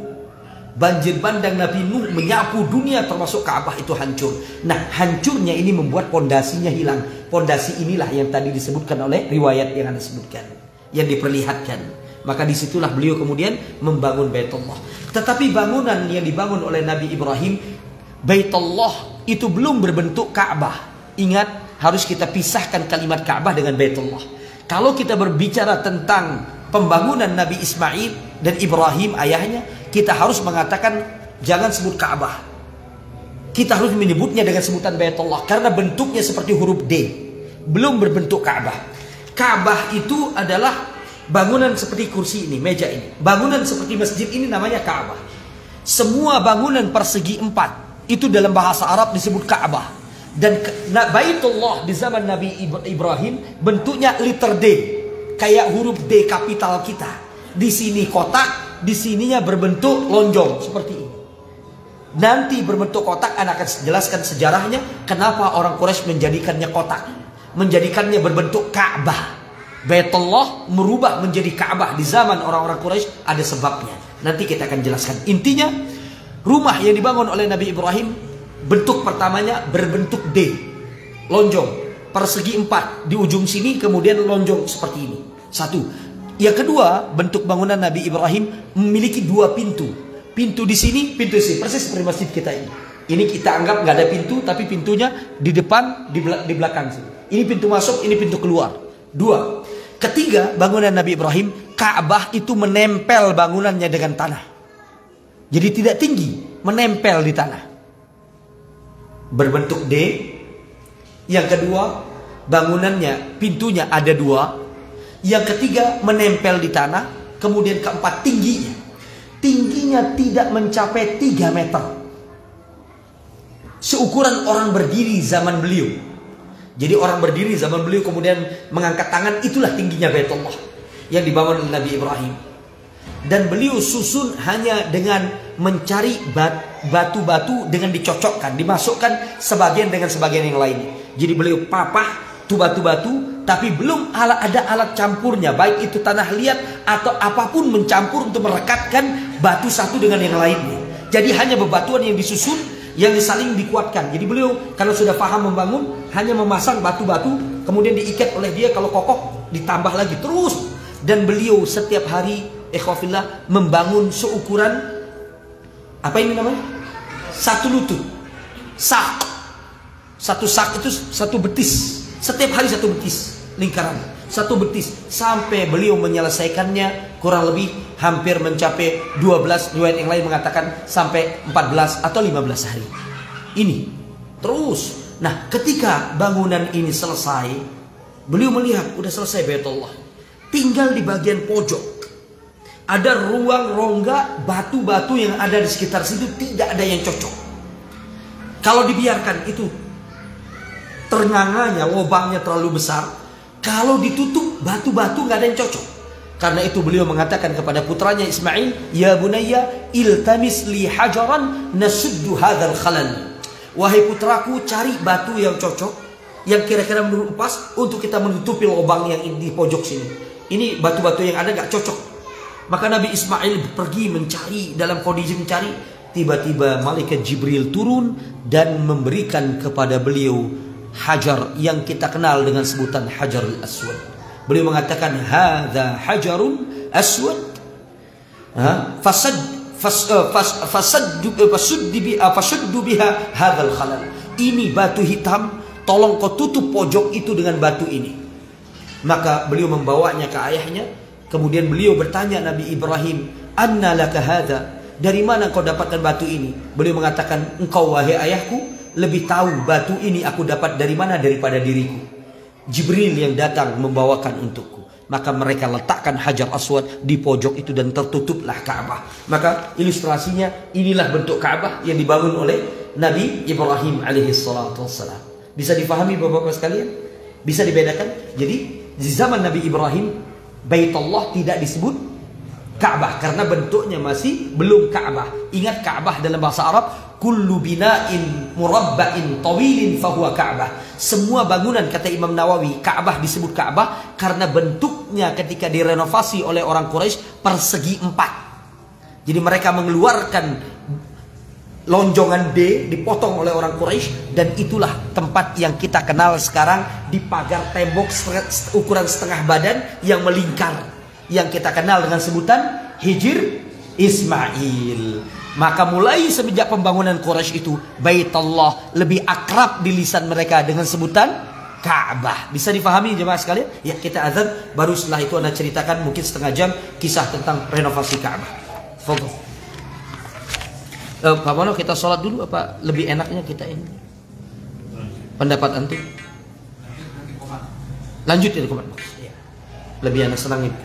Banjir bandang Nabi Nuh menyapu dunia, termasuk Ka'bah itu hancur. Nah, hancurnya ini membuat pondasinya hilang. Pondasi inilah yang tadi disebutkan oleh riwayat yang Anda sebutkan, yang diperlihatkan. Maka disitulah beliau kemudian membangun Baitullah. Tetapi bangunan yang dibangun oleh Nabi Ibrahim, Baitullah itu belum berbentuk Ka'bah. Ingat, harus kita pisahkan kalimat Ka'bah dengan Baitullah. Kalau kita berbicara tentang pembangunan Nabi Ismail dan Ibrahim ayahnya, kita harus mengatakan jangan sebut Ka'bah. Kita harus menyebutnya dengan sebutan Baitullah karena bentuknya seperti huruf D, belum berbentuk Ka'bah. Ka'bah itu adalah bangunan seperti kursi ini, meja ini. Bangunan seperti masjid ini namanya Ka'bah. Semua bangunan persegi 4 itu dalam bahasa Arab disebut Ka'bah. Dan Baitullah di zaman Nabi Ibrahim bentuknya liter D, kayak huruf D kapital kita. Di sini kotak, di sininya berbentuk lonjong seperti ini. Nanti berbentuk kotak, Anda akan jelaskan sejarahnya kenapa orang Quraisy menjadikannya kotak, menjadikannya berbentuk Ka'bah. Baitullah merubah menjadi Ka'bah di zaman orang-orang Quraisy ada sebabnya. Nanti kita akan jelaskan. Intinya, rumah yang dibangun oleh Nabi Ibrahim bentuk pertamanya berbentuk D, lonjong, persegi 4 di ujung sini, kemudian lonjong seperti ini. Satu. Yang kedua, bentuk bangunan Nabi Ibrahim memiliki 2 pintu. Pintu di sini, pintu di sini, persis seperti masjid kita ini. Ini kita anggap nggak ada pintu, tapi pintunya di depan, di belakang sini. Ini pintu masuk, ini pintu keluar. 2. Ketiga, bangunan Nabi Ibrahim, Ka'bah itu menempel bangunannya dengan tanah. Jadi tidak tinggi, menempel di tanah. Berbentuk D. Yang kedua, bangunannya, pintunya ada 2. Yang ketiga, menempel di tanah. Kemudian keempat, tingginya. Tingginya tidak mencapai 3 meter. Seukuran orang berdiri zaman beliau. Jadi orang berdiri zaman beliau kemudian mengangkat tangan, itulah tingginya Baitullah yang dibangun oleh Nabi Ibrahim. Dan beliau susun hanya dengan mencari batu-batu dengan dicocokkan, dimasukkan sebagian dengan sebagian yang lain. Jadi beliau papah tuh batu-batu, tapi belum ada alat campurnya, baik itu tanah liat atau apapun mencampur untuk merekatkan batu satu dengan yang lainnya. Jadi hanya bebatuan yang disusun, yang saling dikuatkan. Jadi beliau kalau sudah paham membangun, hanya memasang batu-batu, kemudian diikat oleh dia, kalau kokoh ditambah lagi terus. Dan beliau setiap hari ikhwafillah membangun seukuran apa ini namanya? Satu lutut. Sak. Satu sak itu satu betis. Setiap hari satu betis lingkaran. Satu betis sampai beliau menyelesaikannya kurang lebih hampir mencapai 12, riwayat yang lain mengatakan sampai 14 atau 15 hari. Ini terus. Nah, ketika bangunan ini selesai, beliau melihat udah selesai Baitullah. Tinggal di bagian pojok ada ruang rongga, batu-batu yang ada di sekitar situ tidak ada yang cocok. Kalau dibiarkan itu ternganganya, lubangnya terlalu besar. Kalau ditutup, batu-batu nggak ada yang cocok. Karena itu beliau mengatakan kepada putranya Ismail, ya bunayya iltamis li hajaran nasuddu hadzal khalal. Wahai putraku, cari batu yang cocok, yang kira-kira menurut pas untuk kita menutupi lubang yang di pojok sini. Ini batu-batu yang ada nggak cocok. Maka Nabi Ismail pergi mencari, dalam kondisi mencari, tiba-tiba malaikat Jibril turun dan memberikan kepada beliau hajar yang kita kenal dengan sebutan Hajarul Aswad. Beliau mengatakan, hadza hajarun aswad fasuddu biha hadzal khalal. Ini batu hitam, tolong kau tutup pojok itu dengan batu ini. Maka beliau membawanya ke ayahnya. Kemudian beliau bertanya Nabi Ibrahim, anna laka hadza, dari mana kau dapatkan batu ini? Beliau mengatakan, engkau wahai ayahku lebih tahu batu ini aku dapat dari mana daripada diriku. Jibril yang datang membawakan untukku. Maka mereka letakkan Hajar Aswad di pojok itu dan tertutuplah Ka'bah. Maka ilustrasinya, inilah bentuk Ka'bah yang dibangun oleh Nabi Ibrahim alaihi salatu wassalam. Bisa difahami Bapak-Bapak sekalian? Bisa dibedakan? Jadi di zaman Nabi Ibrahim, Baitullah tidak disebut Ka'bah karena bentuknya masih belum Ka'bah. Ingat Ka'bah dalam bahasa Arab, kullu bina'in murabba'in tawilin fahuwa Ka'bah. Semua bangunan, kata Imam Nawawi, Ka'bah disebut Ka'bah karena bentuknya ketika direnovasi oleh orang Quraisy persegi 4. Jadi mereka mengeluarkan lonjongan D, dipotong oleh orang Quraisy, dan itulah tempat yang kita kenal sekarang di pagar tembok ukuran setengah badan yang melingkar, yang kita kenal dengan sebutan Hijr Ismail. Maka mulai semenjak pembangunan Quraisy itu, Baitullah lebih akrab di lisan mereka dengan sebutan Ka'bah. Bisa difahami jemaah sekalian? Ya, kita azan, baru setelah itu Anda ceritakan mungkin setengah jam kisah tentang renovasi Ka'bah. Fokus. Pak Mono, kita sholat dulu apa lebih enaknya kita ini? Pendapat antum? Lanjut ya, komat. Lebih enak, senang itu.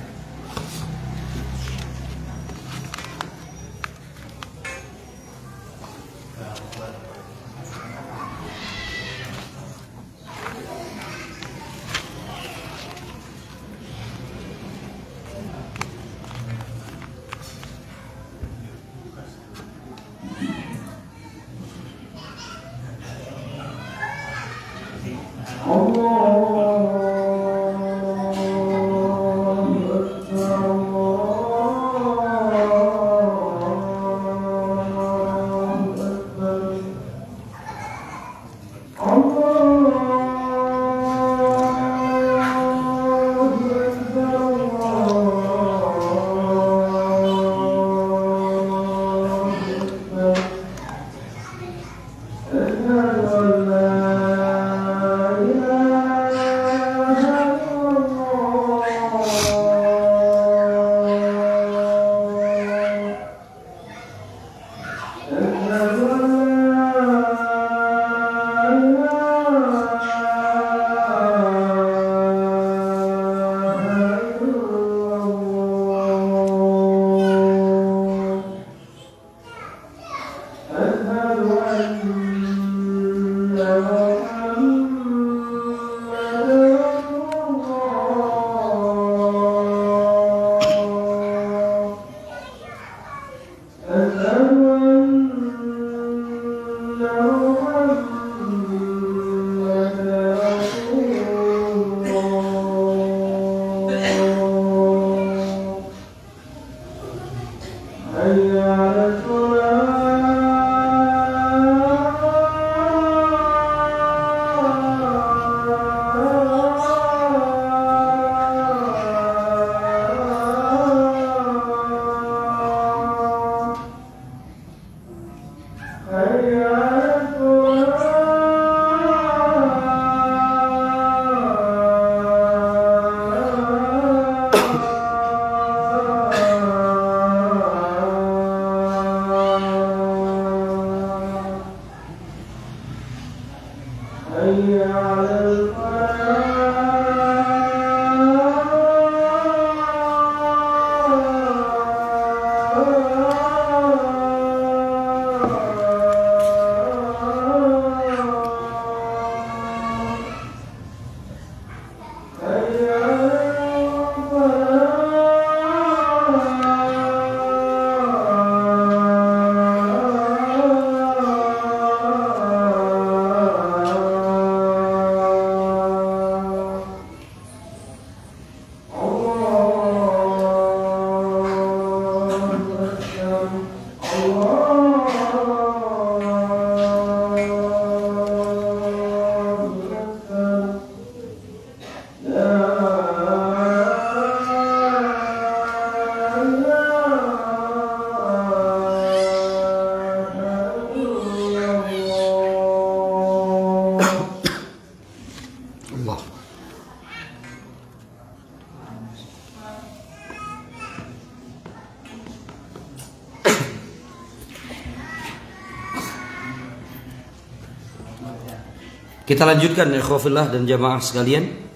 Kita lanjutkan ikhwafillah dan jamaah sekalian.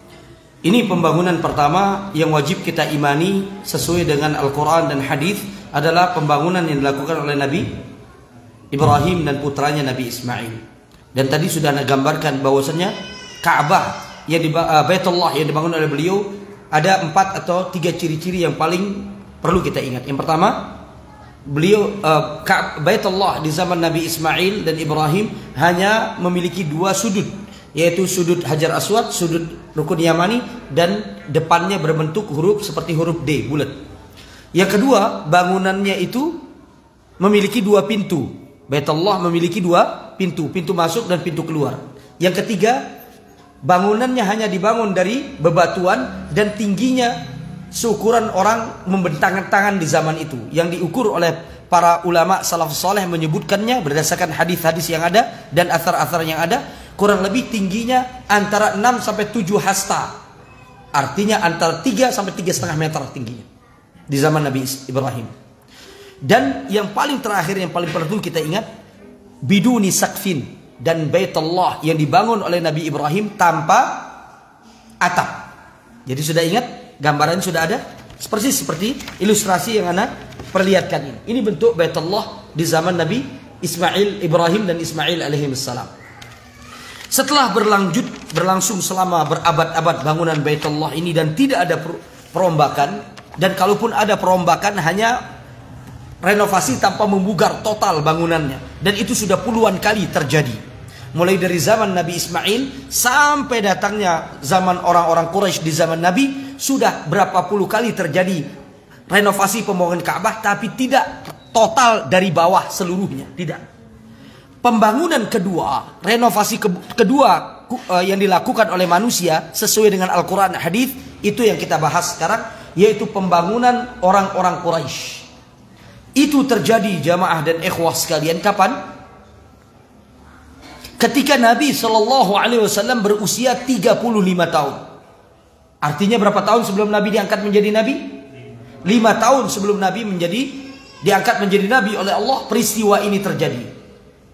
Ini pembangunan pertama yang wajib kita imani sesuai dengan Al-Quran dan hadis adalah pembangunan yang dilakukan oleh Nabi Ibrahim dan putranya Nabi Ismail. Dan tadi sudah Anda gambarkan bahwasanya Ka'bah yang Baitullah yang dibangun oleh beliau ada 4 atau 3 ciri-ciri yang paling perlu kita ingat. Yang pertama, beliau Baitullah di zaman Nabi Ismail dan Ibrahim hanya memiliki 2 sudut, yaitu sudut Hajar Aswad, sudut Rukun Yamani, dan depannya berbentuk huruf seperti huruf D bulat. Yang kedua, bangunannya itu memiliki 2 pintu. Baitullah memiliki 2 pintu, pintu masuk dan pintu keluar. Yang ketiga, bangunannya hanya dibangun dari bebatuan dan tingginya seukuran orang membentangkan tangan di zaman itu. Yang diukur oleh para ulama salafus saleh menyebutkannya berdasarkan hadis-hadis yang ada dan athar-athar yang ada, kurang lebih tingginya antara 6 sampai 7 hasta. Artinya antara 3 sampai 3,5 meter tingginya di zaman Nabi Ibrahim. Dan yang paling terakhir yang paling perlu kita ingat, biduni sakfin, dan Baitullah yang dibangun oleh Nabi Ibrahim tanpa atap. Jadi sudah ingat, gambarannya sudah ada, seperti ilustrasi yang Anda perlihatkan ini. Ini bentuk Baitullah di zaman Nabi Ibrahim dan Ismail alaihissalam. Setelah berlangsung selama berabad-abad bangunan Baitullah ini dan tidak ada perombakan, dan kalaupun ada perombakan hanya renovasi tanpa membugar total bangunannya, dan itu sudah puluhan kali terjadi. Mulai dari zaman Nabi Ismail sampai datangnya zaman orang-orang Quraisy di zaman Nabi, sudah berapa puluh kali terjadi renovasi pembangunan Ka'bah, tapi tidak total dari bawah seluruhnya, tidak. Pembangunan kedua, renovasi kedua yang dilakukan oleh manusia sesuai dengan Al-Quran dan hadis, itu yang kita bahas sekarang, yaitu pembangunan orang-orang Quraisy. Itu terjadi jamaah dan ikhwah sekalian kapan? Ketika Nabi SAW berusia 35 tahun. Artinya berapa tahun sebelum Nabi diangkat menjadi Nabi? 5 tahun sebelum Nabi diangkat menjadi Nabi oleh Allah, peristiwa ini terjadi.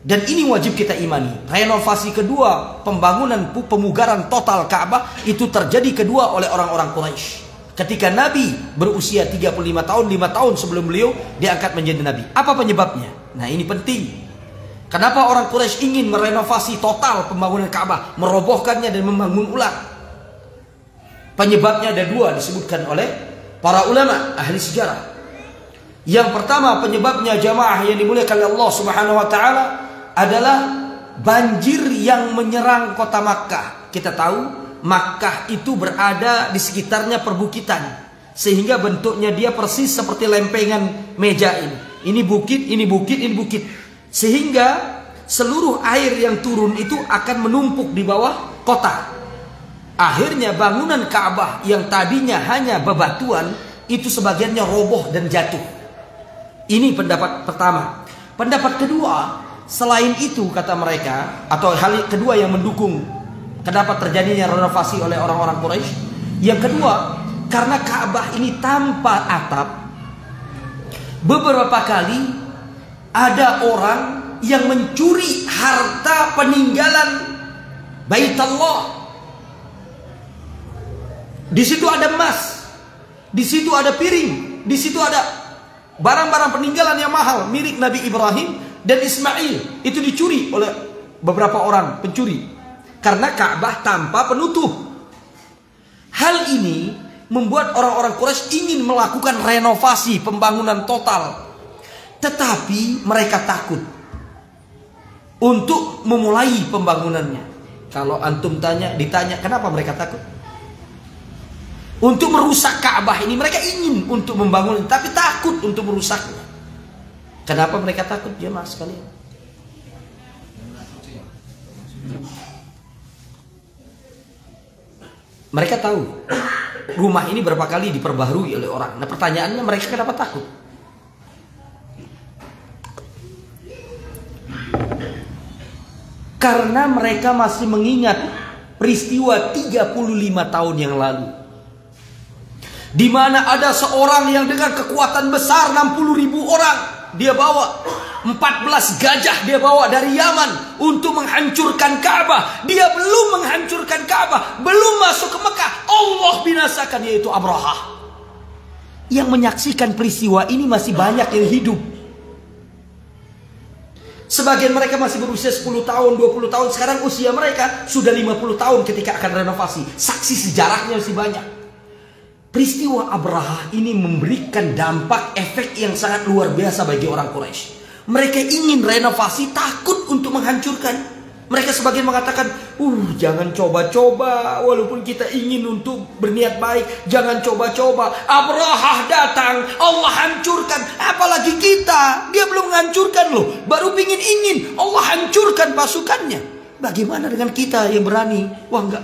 Dan ini wajib kita imani. Renovasi kedua, pembangunan pemugaran total Ka'bah, itu terjadi kedua oleh orang-orang Quraisy. Ketika Nabi berusia 35 tahun, 5 tahun sebelum beliau diangkat menjadi Nabi. Apa penyebabnya? Nah, ini penting. Kenapa orang Quraisy ingin merenovasi total pembangunan Ka'bah, merobohkannya dan membangun ulang? Penyebabnya ada 2 disebutkan oleh para ulama ahli sejarah. Yang pertama, penyebabnya jamaah yang dimuliakan oleh Allah Subhanahu wa taala adalah banjir yang menyerang kota Makkah. Kita tahu Makkah itu berada di sekitarnya perbukitan, sehingga bentuknya dia persis seperti lempengan meja ini. Ini bukit, ini bukit, ini bukit. Sehingga seluruh air yang turun itu akan menumpuk di bawah kota. Akhirnya bangunan Ka'bah yang tadinya hanya bebatuan, itu sebagiannya roboh dan jatuh. Ini pendapat pertama. Pendapat kedua, selain itu kata mereka, atau hal kedua yang mendukung kenapa terjadinya renovasi oleh orang-orang Quraisy, yang kedua, karena Ka'bah ini tanpa atap, beberapa kali ada orang yang mencuri harta peninggalan Baitullah. Di situ ada emas, di situ ada piring, di situ ada barang-barang peninggalan yang mahal milik Nabi Ibrahim dan Ismail. Itu dicuri oleh beberapa orang pencuri. Karena Ka'bah tanpa penutup. Hal ini membuat orang-orang Quraisy ingin melakukan renovasi pembangunan total. Tetapi mereka takut untuk memulai pembangunannya. Kalau antum ditanya kenapa mereka takut? Untuk merusak Ka'bah ini, mereka ingin untuk membangun, tapi takut untuk merusaknya. Kenapa mereka takut, jemaah sekalian? Mereka tahu rumah ini berapa kali diperbaharui oleh orang. Nah, pertanyaannya, mereka kenapa takut? Karena mereka masih mengingat peristiwa 35 tahun yang lalu, di mana ada seorang yang dengan kekuatan besar, 60.000 orang dia bawa, 14 gajah dia bawa dari Yaman untuk menghancurkan Ka'bah. Dia belum menghancurkan Ka'bah, belum masuk ke Mekah, Allah binasakan, yaitu Abraha. Yang menyaksikan peristiwa ini masih banyak yang hidup. Sebagian mereka masih berusia 10 tahun, 20 tahun. Sekarang usia mereka sudah 50 tahun ketika akan renovasi. Saksi sejarahnya masih banyak. Peristiwa Abraha ini memberikan dampak efek yang sangat luar biasa bagi orang Quraisy. Mereka ingin renovasi, takut untuk menghancurkan. Mereka sebagian mengatakan, jangan coba-coba, walaupun kita ingin untuk berniat baik, jangan coba-coba. Abraha datang, Allah hancurkan. Apalagi kita, dia belum menghancurkan loh, baru ingin, Allah hancurkan pasukannya. Bagaimana dengan kita yang berani? Wah enggak,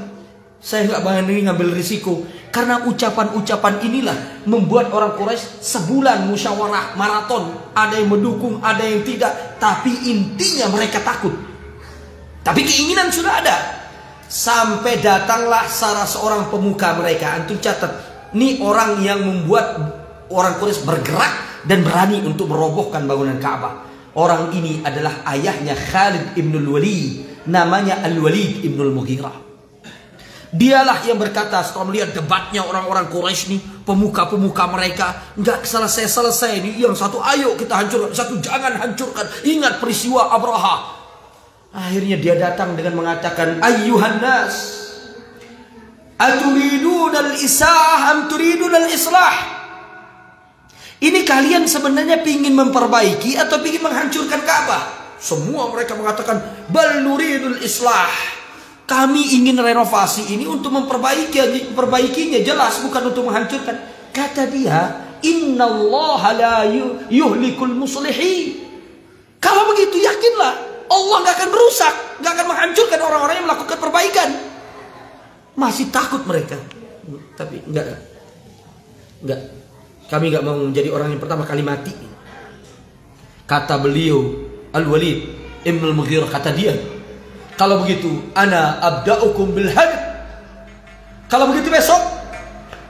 saya enggak berani ngambil risiko. Karena ucapan-ucapan inilah membuat orang Quraisy sebulan musyawarah maraton. Ada yang mendukung, ada yang tidak. Tapi intinya mereka takut. Tapi keinginan sudah ada. Sampai datanglah salah seorang pemuka mereka. Antum catat. Ini orang yang membuat orang Quraisy bergerak dan berani untuk merobohkan bangunan Ka'bah. Orang ini adalah ayahnya Khalid ibn al-Walid. Namanya Al-Walid ibn al-Mughirah. Dialah yang berkata setelah melihat debatnya orang-orang Quraisy nih, pemuka-pemuka mereka, nggak selesai-selesai nih. Yang satu ayo kita hancurkan, satu jangan hancurkan. Ingat peristiwa Abraha. Akhirnya dia datang dengan mengatakan, ayyuhan nas, aturidun al-isah am turidun al-islah? Ini kalian sebenarnya ingin memperbaiki atau ingin menghancurkan Ka'bah? Semua mereka mengatakan, bal nuridul islah. Kami ingin renovasi ini untuk memperbaikinya, jelas bukan untuk menghancurkan. Kata dia, innallaha la yuhlikul muslihin. Kalau begitu yakinlah Allah nggak akan merusak, nggak akan menghancurkan orang-orang yang melakukan perbaikan. Masih takut mereka, tapi enggak. Kami nggak mau menjadi orang yang pertama kali mati. Kata beliau Al-Walid ibn al-Mughirah, kata dia, kalau begitu, ana abda'ukum bil hadm. Kalau begitu besok,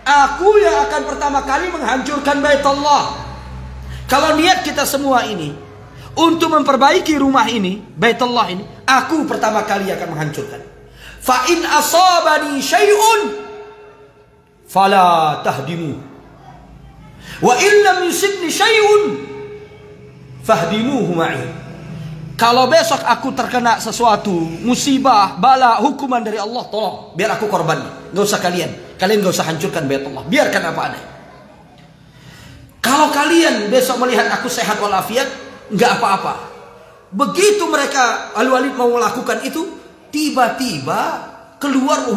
aku yang akan pertama kali menghancurkan Baitullah. Kalau niat kita semua ini untuk memperbaiki rumah ini, Baitullah ini, aku pertama kali akan menghancurkan. Fa in asabani syai'un fala tahdimu. Wa in lam yusibni syai'un fahdimuhu ma'i. Kalau besok aku terkena sesuatu, musibah, bala, hukuman dari Allah, tolong, biar aku korban. Gak usah kalian gak usah hancurkan Baitullah, biarkan apa adanya. Kalau kalian besok melihat aku sehat walafiat, gak apa-apa. Begitu mereka Al-Walid mau melakukan itu, tiba-tiba keluar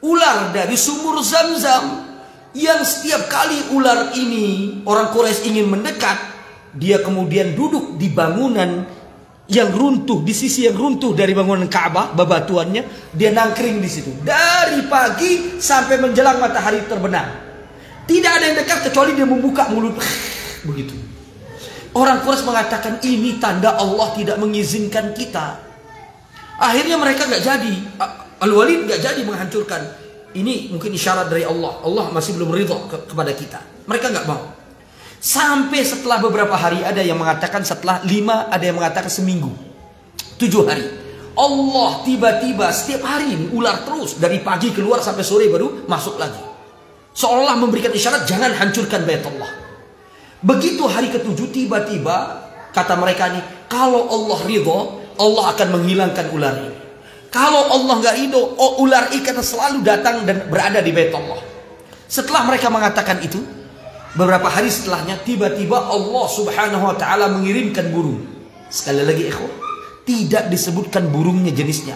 ular dari sumur Zam-Zam. Yang setiap kali ular ini orang Quraisy ingin mendekat, dia kemudian duduk di bangunan yang runtuh, di sisi yang runtuh dari bangunan Ka'bah, bebatuannya, dia nangkring di situ dari pagi sampai menjelang matahari terbenam. Tidak ada yang dekat kecuali dia membuka mulut begitu. Orang Quraisy mengatakan ini tanda Allah tidak mengizinkan kita. Akhirnya mereka nggak jadi, Al-Walid nggak jadi menghancurkan. Ini mungkin isyarat dari Allah. Allah masih belum ridha kepada kita. Mereka nggak mau. Sampai setelah beberapa hari, ada yang mengatakan setelah 5, ada yang mengatakan seminggu, 7 hari. Allah tiba-tiba setiap hari ini ular terus, dari pagi keluar sampai sore baru masuk lagi. Seolah memberikan isyarat jangan hancurkan Baitullah. Begitu hari ke-7 tiba-tiba kata mereka ini, kalau Allah ridho, Allah akan menghilangkan ular ini. Kalau Allah nggak ridho, ular ikan selalu datang dan berada di Baitullah. Setelah mereka mengatakan itu, beberapa hari setelahnya tiba-tiba Allah subhanahu wa ta'ala mengirimkan burung. Sekali lagi ikhwan, tidak disebutkan burungnya jenisnya,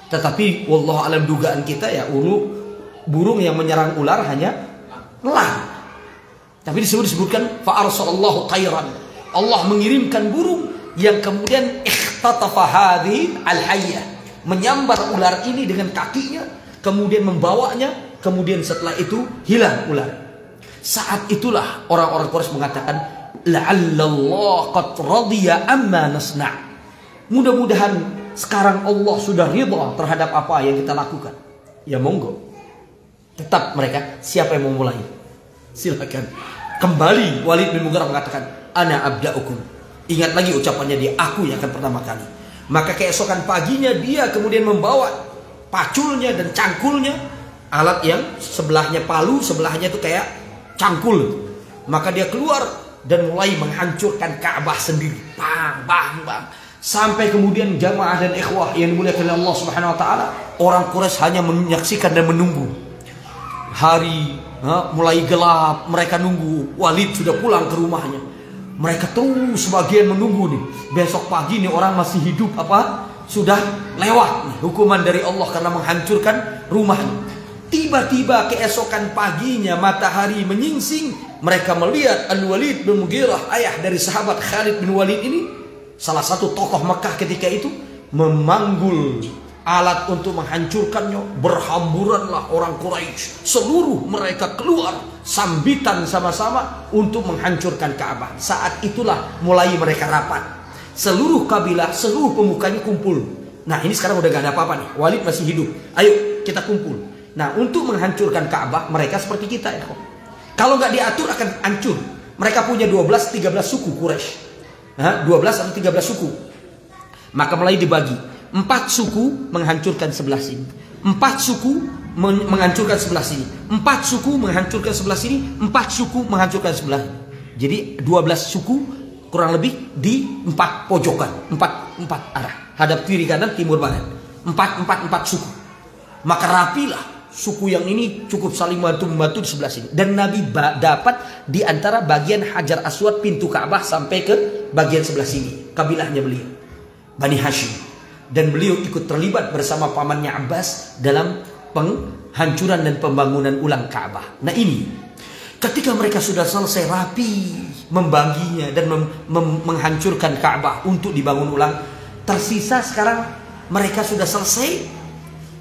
tetapi wallahu alam dugaan kita ya burung yang menyerang ular hanya elang. Tapi disebutkan fa arsalallahu tayran. Allah mengirimkan burung yang kemudian ikhtatafa hadhihi al-hayyah, menyambar ular ini dengan kakinya, kemudian membawanya, kemudian setelah itu hilang ular. Saat itulah orang-orang Quraisy mengatakan, la'allallah qad radiya amma nasna'. Mudah-mudahan sekarang Allah sudah ridha terhadap apa yang kita lakukan. Ya monggo. Tetap mereka, siapa yang mau mulai? Silakan. Kembali Walid bin Mughirah mengatakan, ana abda'ukum. Ingat lagi ucapannya dia, aku yang akan pertama kali. Maka keesokan paginya dia kemudian membawa paculnya dan cangkulnya, alat yang sebelahnya palu, sebelahnya itu kayak cangkul. Maka dia keluar dan mulai menghancurkan Ka'bah sendiri. Bang, bang, bang. Sampai kemudian jamaah dan ikhwah yang dimuliakan Allah Subhanahu wa taala, orang Quraisy hanya menyaksikan dan menunggu. Hari mulai gelap, mereka nunggu Walid sudah pulang ke rumahnya. Mereka terus sebagian menunggu nih. Besok pagi nih orang masih hidup apa? Sudah lewat nih hukuman dari Allah karena menghancurkan rumahnya. Tiba-tiba keesokan paginya matahari menyingsing, mereka melihat Al-Walid bin Mughirah, ayah dari sahabat Khalid bin Walid ini, salah satu tokoh Mekah ketika itu, memanggul alat untuk menghancurkannya. Berhamburanlah orang Quraisy, seluruh mereka keluar sambitan sama-sama untuk menghancurkan Ka'bah. Saat itulah mulai mereka rapat. Seluruh kabilah, seluruh pemukanya kumpul. Nah ini sekarang udah gak ada apa-apa nih, Walid masih hidup. Ayo kita kumpul. Nah untuk menghancurkan Ka'bah mereka seperti kita ya. Kalau nggak diatur akan hancur. Mereka punya 12-13 suku Quraisy. 12 atau 13 suku. Maka mulai dibagi. 4 suku menghancurkan sebelah sini. 4 suku menghancurkan sebelah sini. 4 suku menghancurkan sebelah sini. 4 suku menghancurkan sebelah. Jadi 12 suku kurang lebih di 4 pojokan. 4 arah. Hadap kiri kanan timur barat. 4 suku. Maka rapilah suku yang ini cukup saling membantu di sebelah sini. Dan Nabi dapat di antara bagian Hajar Aswad pintu Ka'bah sampai ke bagian sebelah sini. Kabilahnya beliau, Bani Hashim. Dan beliau ikut terlibat bersama pamannya Abbas dalam penghancuran dan pembangunan ulang Ka'bah. Nah ini, ketika mereka sudah selesai rapi membaginya dan menghancurkan Ka'bah untuk dibangun ulang, tersisa sekarang mereka sudah selesai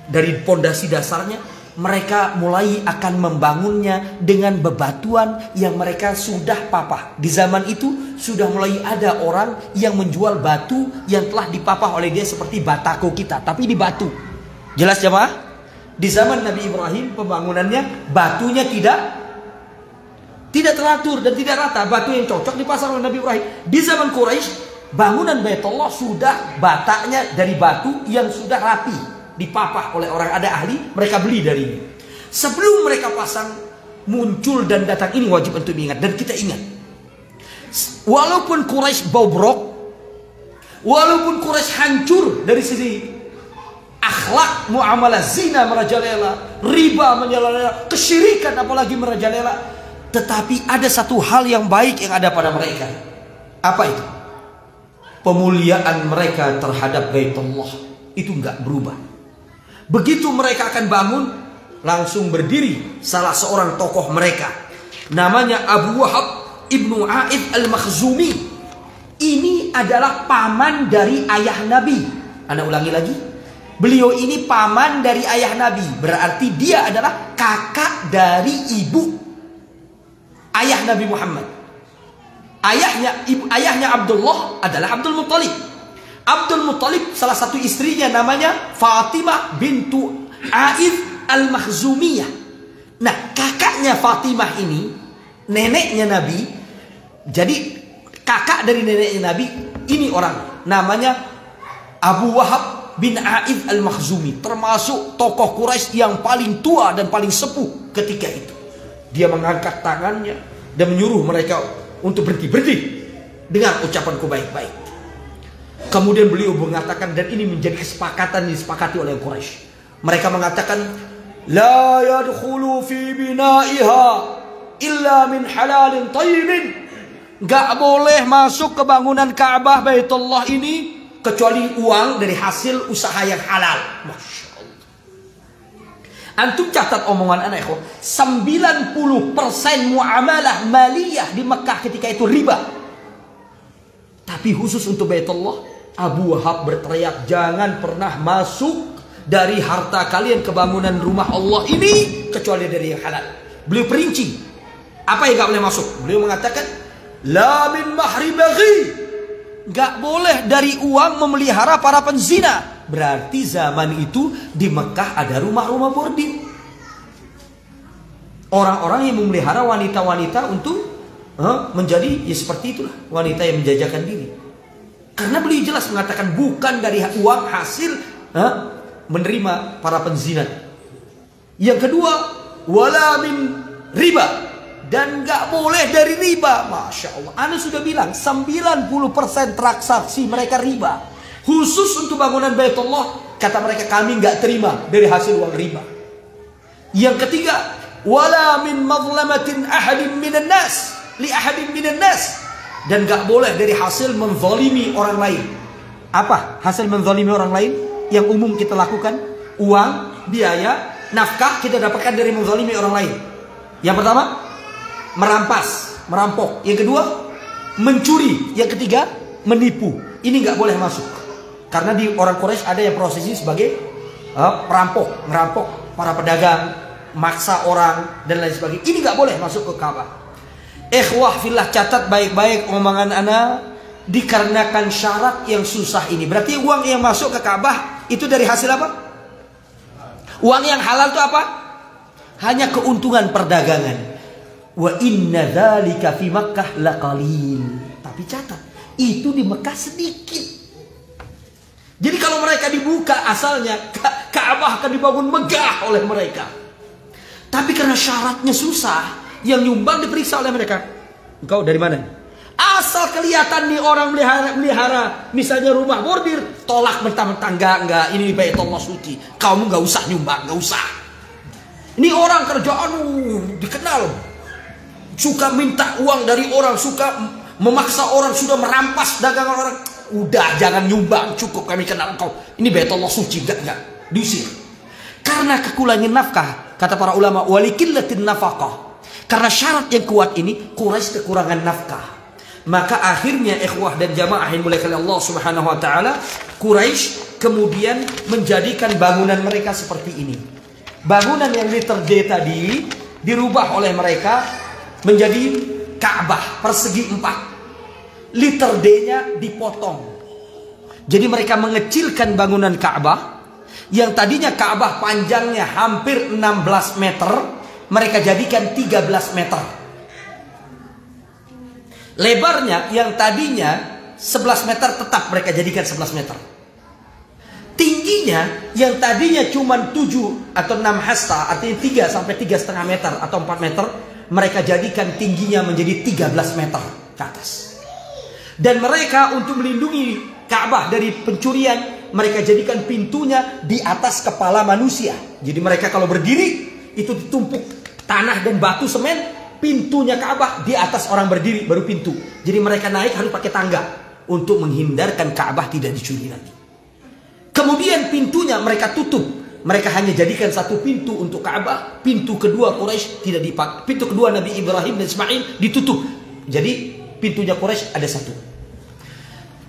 dari pondasi dasarnya. Mereka mulai akan membangunnya dengan bebatuan yang mereka sudah papah. Di zaman itu sudah mulai ada orang yang menjual batu yang telah dipapah oleh dia seperti batako kita, tapi di batu. Jelas jemaah? Di zaman Nabi Ibrahim pembangunannya batunya tidak teratur dan tidak rata. Batu yang cocok dipasang oleh Nabi Ibrahim. Di zaman Quraisy bangunan Baitullah sudah batanya dari batu yang sudah rapi, dipapah oleh orang ada ahli, mereka beli darinya. Sebelum mereka pasang, muncul dan datang, ini wajib untuk diingat dan kita ingat. Walaupun Quraisy bobrok, walaupun Quraisy hancur dari sisi akhlak, muamalah, zina merajalela, riba merajalela, kesyirikan apalagi merajalela, tetapi ada satu hal yang baik yang ada pada mereka. Apa itu? Pemuliaan mereka terhadap Baitullah itu enggak berubah. Begitu mereka akan bangun, langsung berdiri salah seorang tokoh mereka, namanya Abu Wahab Ibnu A'id Al-Makhzumi. Ini adalah paman dari ayah Nabi. Anda ulangi lagi, beliau ini paman dari ayah Nabi, berarti dia adalah kakak dari ibu ayah Nabi Muhammad. Ayahnya Abdullah adalah Abdul Muttalib. Abdul Muttalib salah satu istrinya namanya Fatimah bintu A'id Al-Makhzumiyah. Nah kakaknya Fatimah ini neneknya Nabi. Jadi kakak dari neneknya Nabi ini orang namanya Abu Wahab bin A'id Al-Makhzumi, termasuk tokoh Quraisy yang paling tua dan paling sepuh ketika itu. Dia mengangkat tangannya dan menyuruh mereka untuk berhenti dengan ucapanku baik-baik. Kemudian beliau mengatakan, dan ini menjadi kesepakatan yang disepakati oleh Quraisy. Mereka mengatakan, la yadkhulu fi bina'iha illa min halalin tayyibin. Gak boleh masuk ke bangunan Ka'bah Baitullah ini kecuali uang dari hasil usaha yang halal. Masya Allah. Antum catat omongan anak ikhwan, 90% muamalah maliyah di Mekah ketika itu riba. Tapi khusus untuk Baitullah, Abu Wahab berteriak, jangan pernah masuk dari harta kalian ke bangunan rumah Allah ini kecuali dari yang halal. Beliau perinci apa yang gak boleh masuk. Beliau mengatakan, la min mahri baghi, gak boleh dari uang memelihara para penzina. Berarti zaman itu di Mekah ada rumah-rumah bordil. Orang-orang yang memelihara wanita-wanita untuk menjadi ya seperti itulah wanita yang menjajakan diri. Karena beliau jelas mengatakan bukan dari uang hasil menerima para penzina. Yang kedua, wala min riba, dan nggak boleh dari riba. Masya Allah, Anda sudah bilang 90% transaksi mereka riba. Khusus untuk bangunan Baitullah, kata mereka kami nggak terima dari hasil uang riba. Yang ketiga, wala min mazlamatin ahadin minan nas li ahadin minan nas, dan gak boleh dari hasil menzalimi orang lain. Apa hasil menzalimi orang lain yang umum kita lakukan? Uang, biaya, nafkah kita dapatkan dari menzalimi orang lain. Yang pertama, merampas, merampok. Yang kedua, mencuri. Yang ketiga, menipu. Ini gak boleh masuk. Karena di orang Quraisy ada yang prosesi sebagai perampok, merampok para pedagang, maksa orang dan lain sebagainya. Ini gak boleh masuk ke Ka'bah. Ikhwah fillah, catat baik-baik omongan ana, dikarenakan syarat yang susah ini. Berarti uang yang masuk ke Ka'bah itu dari hasil apa? Uang yang halal itu apa? Hanya keuntungan perdagangan. Wa inna dzalika fi Makkah laqalil. Tapi catat, itu di Mekah sedikit. Jadi kalau mereka dibuka asalnya Ka'bah akan dibangun megah oleh mereka. Tapi karena syaratnya susah, yang nyumbang diperiksa oleh mereka. Engkau dari mana? Asal kelihatan nih orang melihara misalnya rumah bordir, tolak mentah-mentah. Enggak, ini Baitullah suci. Kamu enggak usah nyumbang, enggak usah. Ini orang kerjaan dikenal, suka minta uang dari orang, suka memaksa orang, sudah merampas dagangan orang. Udah, jangan nyumbang, cukup kami kenal engkau. Ini Baitullah suci, enggak diusir. Karena kekurangan nafkah, kata para ulama, walikillatin nafaqah. Karena syarat yang kuat ini, Quraisy kekurangan nafkah. Maka akhirnya ikhwah dan jamaah yang dimuliakan Allah Subhanahu wa taala, Quraisy kemudian menjadikan bangunan mereka seperti ini. Bangunan yang liter D tadi dirubah oleh mereka menjadi Ka'bah persegi 4. Liter D-nya dipotong. Jadi mereka mengecilkan bangunan Ka'bah yang tadinya Ka'bah panjangnya hampir 16 meter, mereka jadikan 13 meter. Lebarnya yang tadinya 11 meter tetap mereka jadikan 11 meter. Tingginya yang tadinya cuma 7 atau 6 hasta, artinya 3 sampai 3,5 meter atau 4 meter, mereka jadikan tingginya menjadi 13 meter ke atas. Dan mereka untuk melindungi Ka'bah dari pencurian, mereka jadikan pintunya di atas kepala manusia. Jadi mereka kalau berdiri itu ditumpuk tanah dan batu semen, pintunya Ka'bah di atas orang berdiri baru pintu. Jadi mereka naik harus pakai tangga untuk menghindarkan Ka'bah tidak dicuri lagi. Kemudian pintunya mereka tutup. Mereka hanya jadikan satu pintu untuk Ka'bah. Pintu kedua Quraisy tidak dipakai. Pintu kedua Nabi Ibrahim dan Ismail ditutup. Jadi pintunya Quraisy ada satu.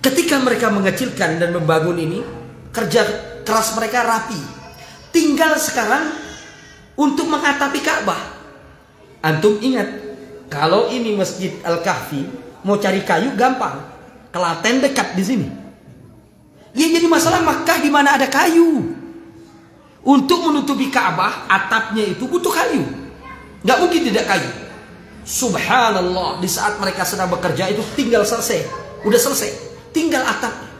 Ketika mereka mengecilkan dan membangun ini, kerja keras mereka rapi. Tinggal sekarang untuk mengatapi Ka'bah. Antum ingat, kalau ini Masjid Al-Kahfi, mau cari kayu gampang. Klaten dekat di sini. Ya jadi masalah Makkah di mana ada kayu. Untuk menutupi Ka'bah, atapnya itu butuh kayu. Nggak mungkin tidak kayu. Subhanallah, di saat mereka sedang bekerja itu tinggal selesai. Udah selesai. Tinggal atapnya.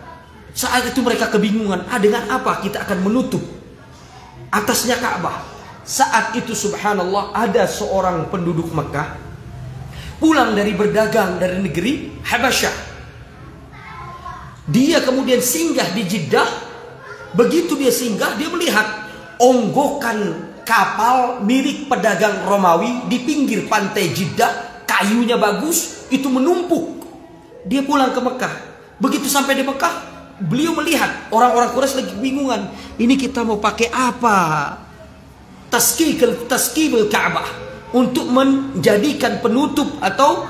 Saat itu mereka kebingungan, dengan apa kita akan menutup atasnya Ka'bah. Saat itu subhanallah ada seorang penduduk Mekah pulang dari berdagang dari negeri Habasyah. Dia kemudian singgah di Jeddah. Begitu dia singgah, dia melihat onggokan kapal milik pedagang Romawi di pinggir pantai Jeddah. Kayunya bagus, itu menumpuk. Dia pulang ke Mekah. Begitu sampai di Mekah, beliau melihat orang-orang Quraisy lagi bingungan. Ini kita mau pakai apa? Taskibul Ka'bah, untuk menjadikan penutup atau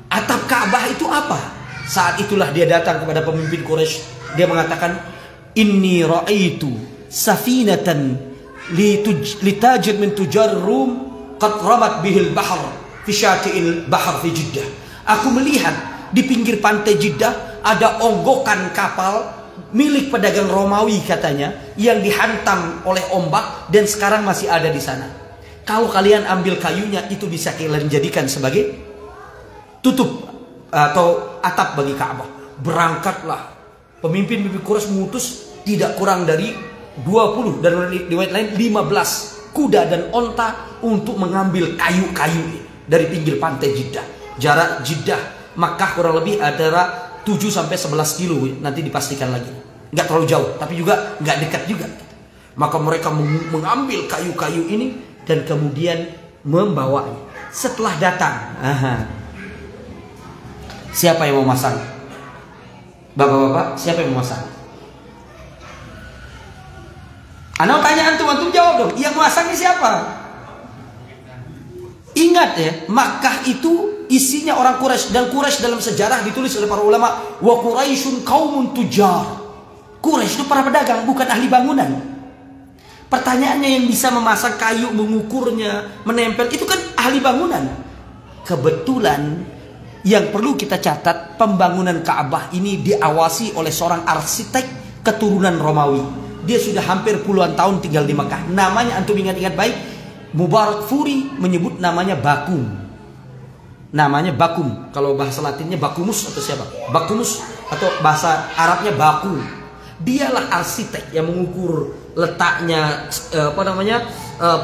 atap Ka'bah itu apa? Saat itulah dia datang kepada pemimpin Quraisy. Dia mengatakan, inni ra'aitu safinatan litajid min tujar Rum qad ramat bihil bahr fi syati'il bahr fi Jeddah. Aku melihat di pinggir pantai Jeddah ada onggokan kapal milik pedagang Romawi katanya, yang dihantam oleh ombak dan sekarang masih ada di sana. Kalau kalian ambil kayunya, itu bisa kalian jadikan sebagai tutup atau atap bagi Ka'bah. Berangkatlah pemimpin Quraisy mengutus tidak kurang dari 20 dan riwayat lain 15 kuda dan onta untuk mengambil kayu-kayu dari pinggir pantai Jeddah. Jarak Jeddah Makkah kurang lebih antara 7 sampai 11 kilo, nanti dipastikan lagi. Nggak terlalu jauh, tapi juga nggak dekat juga. Maka mereka mengambil kayu-kayu ini dan kemudian membawanya. Setelah datang, siapa yang mau masang? Bapak-bapak, siapa yang mau masang? Ana tanya antum jawab dong. Yang masangnya siapa? Ingat ya, Makkah itu isinya orang Quraisy, dan Quraisy dalam sejarah ditulis oleh para ulama, wa Quraisyun qaumun tujar. Quraisy itu para pedagang, bukan ahli bangunan. Pertanyaannya, yang bisa memasang kayu, mengukurnya, menempel, itu kan ahli bangunan. Kebetulan yang perlu kita catat, pembangunan Ka'bah ini diawasi oleh seorang arsitek keturunan Romawi. Dia sudah hampir puluhan tahun tinggal di Makkah. Namanya antum ingat-ingat baik, Mubarak Furi menyebut namanya Bakum. Namanya Bakum. Kalau bahasa Latinnya Bakumus atau siapa? Bakumus, atau bahasa Arabnya Baku. Dialah arsitek yang mengukur letaknya,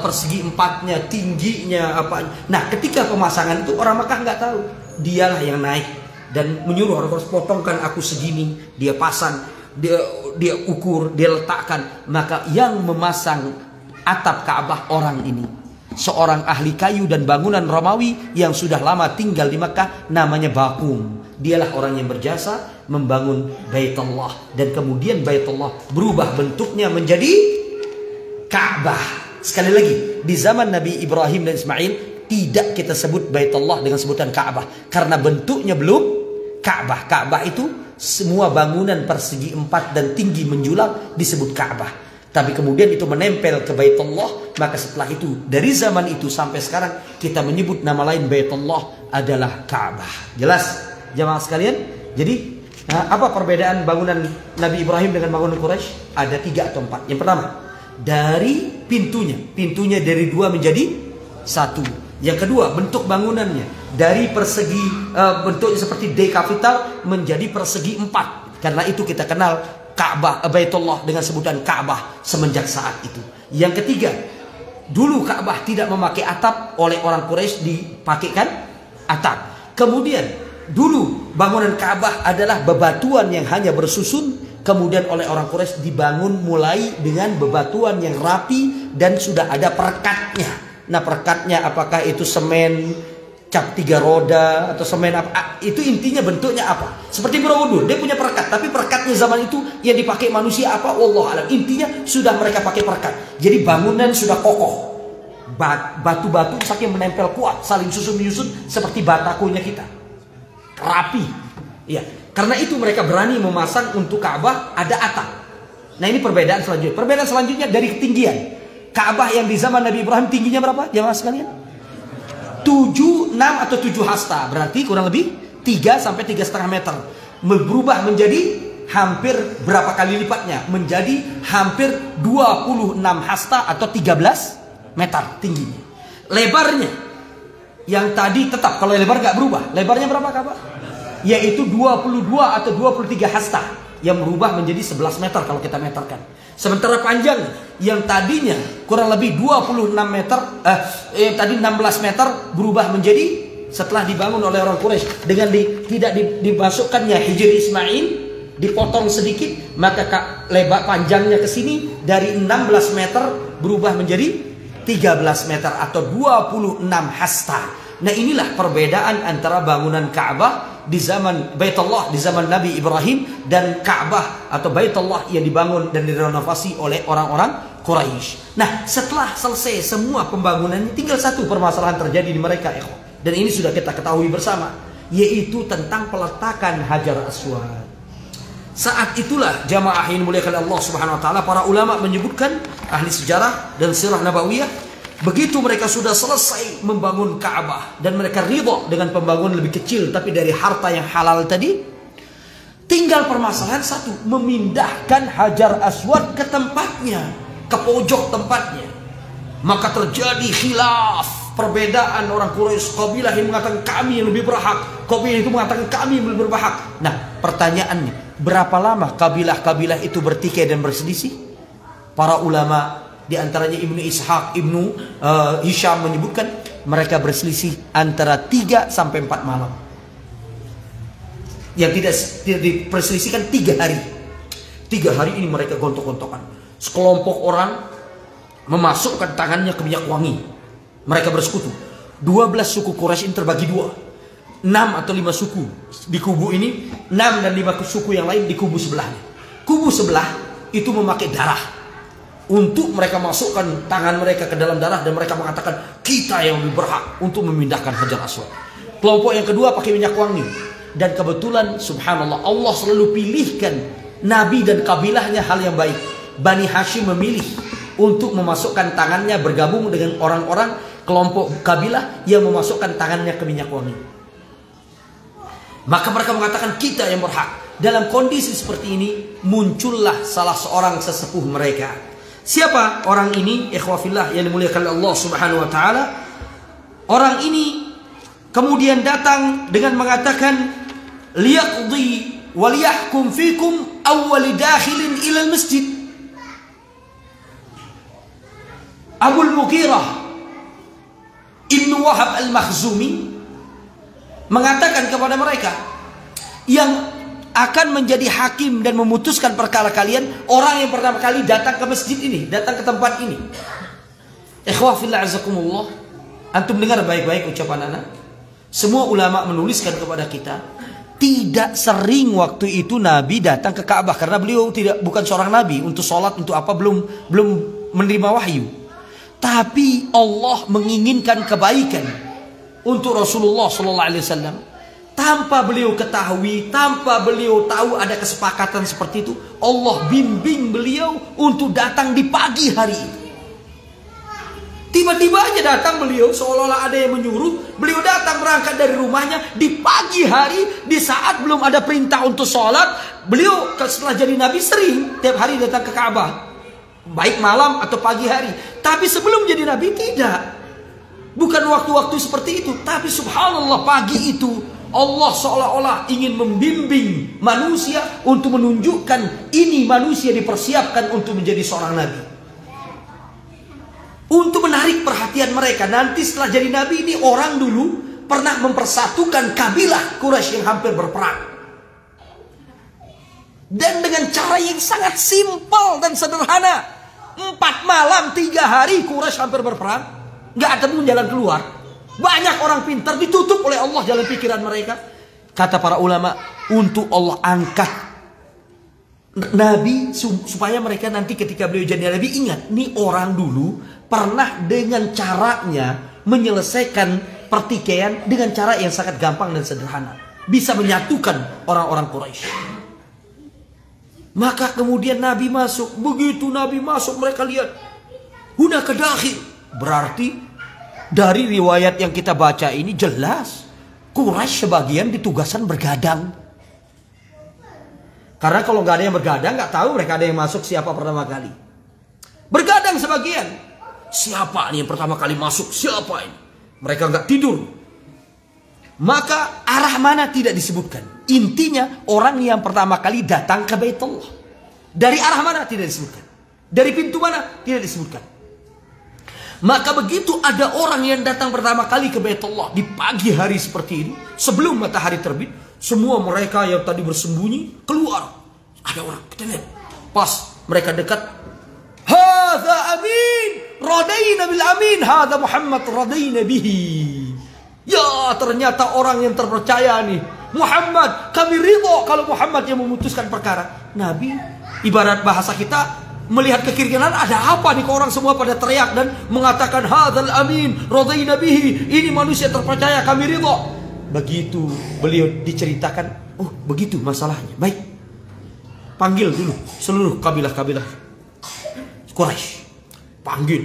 persegi empatnya, tingginya, apa. Nah, ketika pemasangan itu orang Makkah nggak tahu. Dialah yang naik dan menyuruh orang harus potongkan aku segini. Dia pasang, dia ukur, dia letakkan. Maka yang memasang atap Ka'bah orang ini, seorang ahli kayu dan bangunan Romawi yang sudah lama tinggal di Makkah, namanya Bakum. Dialah orang yang berjasa membangun Baitullah, dan kemudian Baitullah berubah bentuknya menjadi Ka'bah. Sekali lagi, di zaman Nabi Ibrahim dan Ismail tidak kita sebut Baitullah dengan sebutan Ka'bah, karena bentuknya belum Ka'bah. Ka'bah itu semua bangunan persegi empat dan tinggi menjulang disebut Ka'bah. Tapi kemudian itu menempel ke Baitullah, maka setelah itu dari zaman itu sampai sekarang kita menyebut nama lain Baitullah adalah Ka'bah. Jelas jamaah sekalian? Jadi apa perbedaan bangunan Nabi Ibrahim dengan bangunan Quraisy? Ada 3 atau 4. Yang pertama, dari pintunya dari 2 menjadi 1. Yang kedua, bentuk bangunannya dari persegi, bentuknya seperti D kapital menjadi persegi 4. Karena itu kita kenal Ka'bah, Baitullah dengan sebutan Ka'bah semenjak saat itu. Yang ketiga, dulu Ka'bah tidak memakai atap, oleh orang Quraisy dipakaikan atap. Kemudian dulu bangunan Ka'bah adalah bebatuan yang hanya bersusun, kemudian oleh orang Quraisy dibangun mulai dengan bebatuan yang rapi dan sudah ada perekatnya. Nah, perekatnya apakah itu semen cap 3 roda atau semen apa, itu intinya bentuknya apa? Seperti Borobudur, dia punya perekat, tapi perekatnya zaman itu yang dipakai manusia apa? Wallahu alam. Intinya sudah mereka pakai perekat. Jadi bangunan sudah kokoh. Batu-batu saking menempel kuat, saling susun-menyusun seperti batakunya kita. Rapi. Iya, karena itu mereka berani memasang untuk Ka'bah ada atap. Nah, ini perbedaan selanjutnya. Perbedaan selanjutnya dari ketinggian. Ka'bah yang di zaman Nabi Ibrahim tingginya berapa? Jamaah sekalian? 6 atau 7 hasta. Berarti kurang lebih 3 sampai 3,5 meter. Berubah menjadi hampir berapa kali lipatnya? Menjadi hampir 26 hasta atau 13 meter tingginya. Lebarnya yang tadi tetap, kalau lebar gak berubah. Lebarnya berapa Ka'bah? Yaitu 22 atau 23 hasta, yang berubah menjadi 11 meter kalau kita meterkan. Sementara panjang yang tadinya kurang lebih 26 meter, tadi 16 meter berubah menjadi, setelah dibangun oleh orang Quraisy dengan tidak dimasukkannya Hijr Ismail, dipotong sedikit, maka lebar panjangnya ke sini dari 16 meter berubah menjadi 13 meter atau 26 hasta. Nah, inilah perbedaan antara bangunan Ka'bah di zaman Baitullah di zaman Nabi Ibrahim dan Ka'bah atau Baitullah yang dibangun dan direnovasi oleh orang-orang Quraisy. Nah, setelah selesai semua pembangunan, tinggal satu permasalahan terjadi di mereka, dan ini sudah kita ketahui bersama, yaitu tentang peletakan Hajar Aswad. Saat itulah jamaah yang dimuliakan Allah Subhanahu wa taala, para ulama menyebutkan, ahli sejarah dan sirah nabawiyah, begitu mereka sudah selesai membangun Ka'bah dan mereka ridho dengan pembangunan lebih kecil tapi dari harta yang halal tadi, tinggal permasalahan satu, memindahkan Hajar Aswad ke tempatnya, ke pojok tempatnya. Maka terjadi khilaf, perbedaan orang Quraisy. Kabilah yang mengatakan kami yang lebih berhak, kabilah itu mengatakan kami yang lebih berhak. Nah, pertanyaannya, berapa lama kabilah-kabilah itu bertikai dan berselisih? Para ulama, di antaranya Ibnu Ishaq, Ibnu Hisham menyebutkan mereka berselisih antara 3 sampai 4 malam. Yang tidak diperselisihkan 3 hari. 3 hari ini mereka gontok-gontokan. Sekelompok orang memasukkan tangannya ke minyak wangi. Mereka bersekutu. 12 suku Quraisy ini terbagi 2. 6 atau 5 suku di kubu ini, 6 dan 5 suku yang lain di kubu sebelahnya. Kubu sebelah itu memakai darah untuk mereka masukkan tangan mereka ke dalam darah, dan mereka mengatakan kita yang lebih berhak untuk memindahkan Hajar Aswad. Kelompok yang kedua pakai minyak wangi. Dan kebetulan subhanallah, Allah selalu pilihkan nabi dan kabilahnya hal yang baik. Bani Hashim memilih untuk memasukkan tangannya bergabung dengan orang-orang kelompok kabilah yang memasukkan tangannya ke minyak wangi. Maka mereka mengatakan kita yang berhak. Dalam kondisi seperti ini muncullah salah seorang sesepuh mereka. Siapa orang ini? Ikhwafillah yang dimuliakan oleh Allah Subhanahu wa taala. Orang ini kemudian datang dengan mengatakan liyaqdi wa liyahkum fikum awwal dakhilin ila al-masjid. Abul Mughirah Ibnu Wahab Al-Makhzumi mengatakan kepada mereka, yang akan menjadi hakim dan memutuskan perkara kalian, orang yang pertama kali datang ke masjid ini, datang ke tempat ini. Ikhwafillah azakumullah, antum dengar baik-baik ucapan anak. Semua ulama menuliskan kepada kita, tidak sering waktu itu Nabi datang ke Ka'bah, karena beliau bukan seorang Nabi untuk sholat, untuk apa, belum menerima wahyu. Tapi Allah menginginkan kebaikan untuk Rasulullah SAW. Tanpa beliau ketahui, tanpa beliau tahu ada kesepakatan seperti itu, Allah bimbing beliau untuk datang di pagi hari itu. Tiba-tiba aja datang beliau, seolah-olah ada yang menyuruh. Beliau datang berangkat dari rumahnya di pagi hari, di saat belum ada perintah untuk sholat. Beliau setelah jadi Nabi sering tiap hari datang ke Ka'bah, baik malam atau pagi hari. Tapi sebelum jadi Nabi tidak. Bukan waktu-waktu seperti itu. Tapi subhanallah, pagi itu Allah seolah-olah ingin membimbing manusia untuk menunjukkan ini manusia dipersiapkan untuk menjadi seorang Nabi. Untuk menarik perhatian mereka. Nanti setelah jadi Nabi ini, orang dulu pernah mempersatukan kabilah Quraisy yang hampir berperang. Dan dengan cara yang sangat simpel dan sederhana. 4 malam 3 hari Quraisy hampir berperang. Gak ada pun jalan keluar. Banyak orang pintar ditutup oleh Allah jalan pikiran mereka. Kata para ulama, untuk Allah angkat Nabi supaya mereka nanti ketika beliau jadi Nabi ingat, nih orang dulu pernah dengan caranya menyelesaikan pertikaian dengan cara yang sangat gampang dan sederhana. Bisa menyatukan orang-orang Quraisy. Maka kemudian Nabi masuk. Begitu Nabi masuk, mereka lihat hunaka dakhil. Berarti dari riwayat yang kita baca ini jelas Quraisy sebagian ditugaskan bergadang. Karena kalau nggak ada yang bergadang, nggak tahu mereka ada yang masuk siapa pertama kali. Bergadang sebagian. Siapa nih yang pertama kali masuk? Siapa ini? Mereka nggak tidur. Maka arah mana tidak disebutkan. Intinya orang yang pertama kali datang ke Baitullah. Dari arah mana tidak disebutkan. Dari pintu mana tidak disebutkan. Maka begitu ada orang yang datang pertama kali ke Baitullah di pagi hari seperti ini, sebelum matahari terbit, semua mereka yang tadi bersembunyi keluar. Ada orang, kita lihat. Pas mereka dekat, hadza amin, radaina bil amin, hadza Muhammad radaina bihi. Ya, ternyata orang yang terpercaya nih, Muhammad, kami ridho kalau Muhammad yang memutuskan perkara. Nabi, ibarat bahasa kita, melihat ke kiri kanan, ada apa nih, kok orang semua pada teriak dan mengatakan hadzal amin radaina bihi, ini manusia terpercaya, kami ridho. Begitu beliau diceritakan, oh begitu masalahnya, baik, panggil dulu seluruh kabilah-kabilah Quraisy, panggil.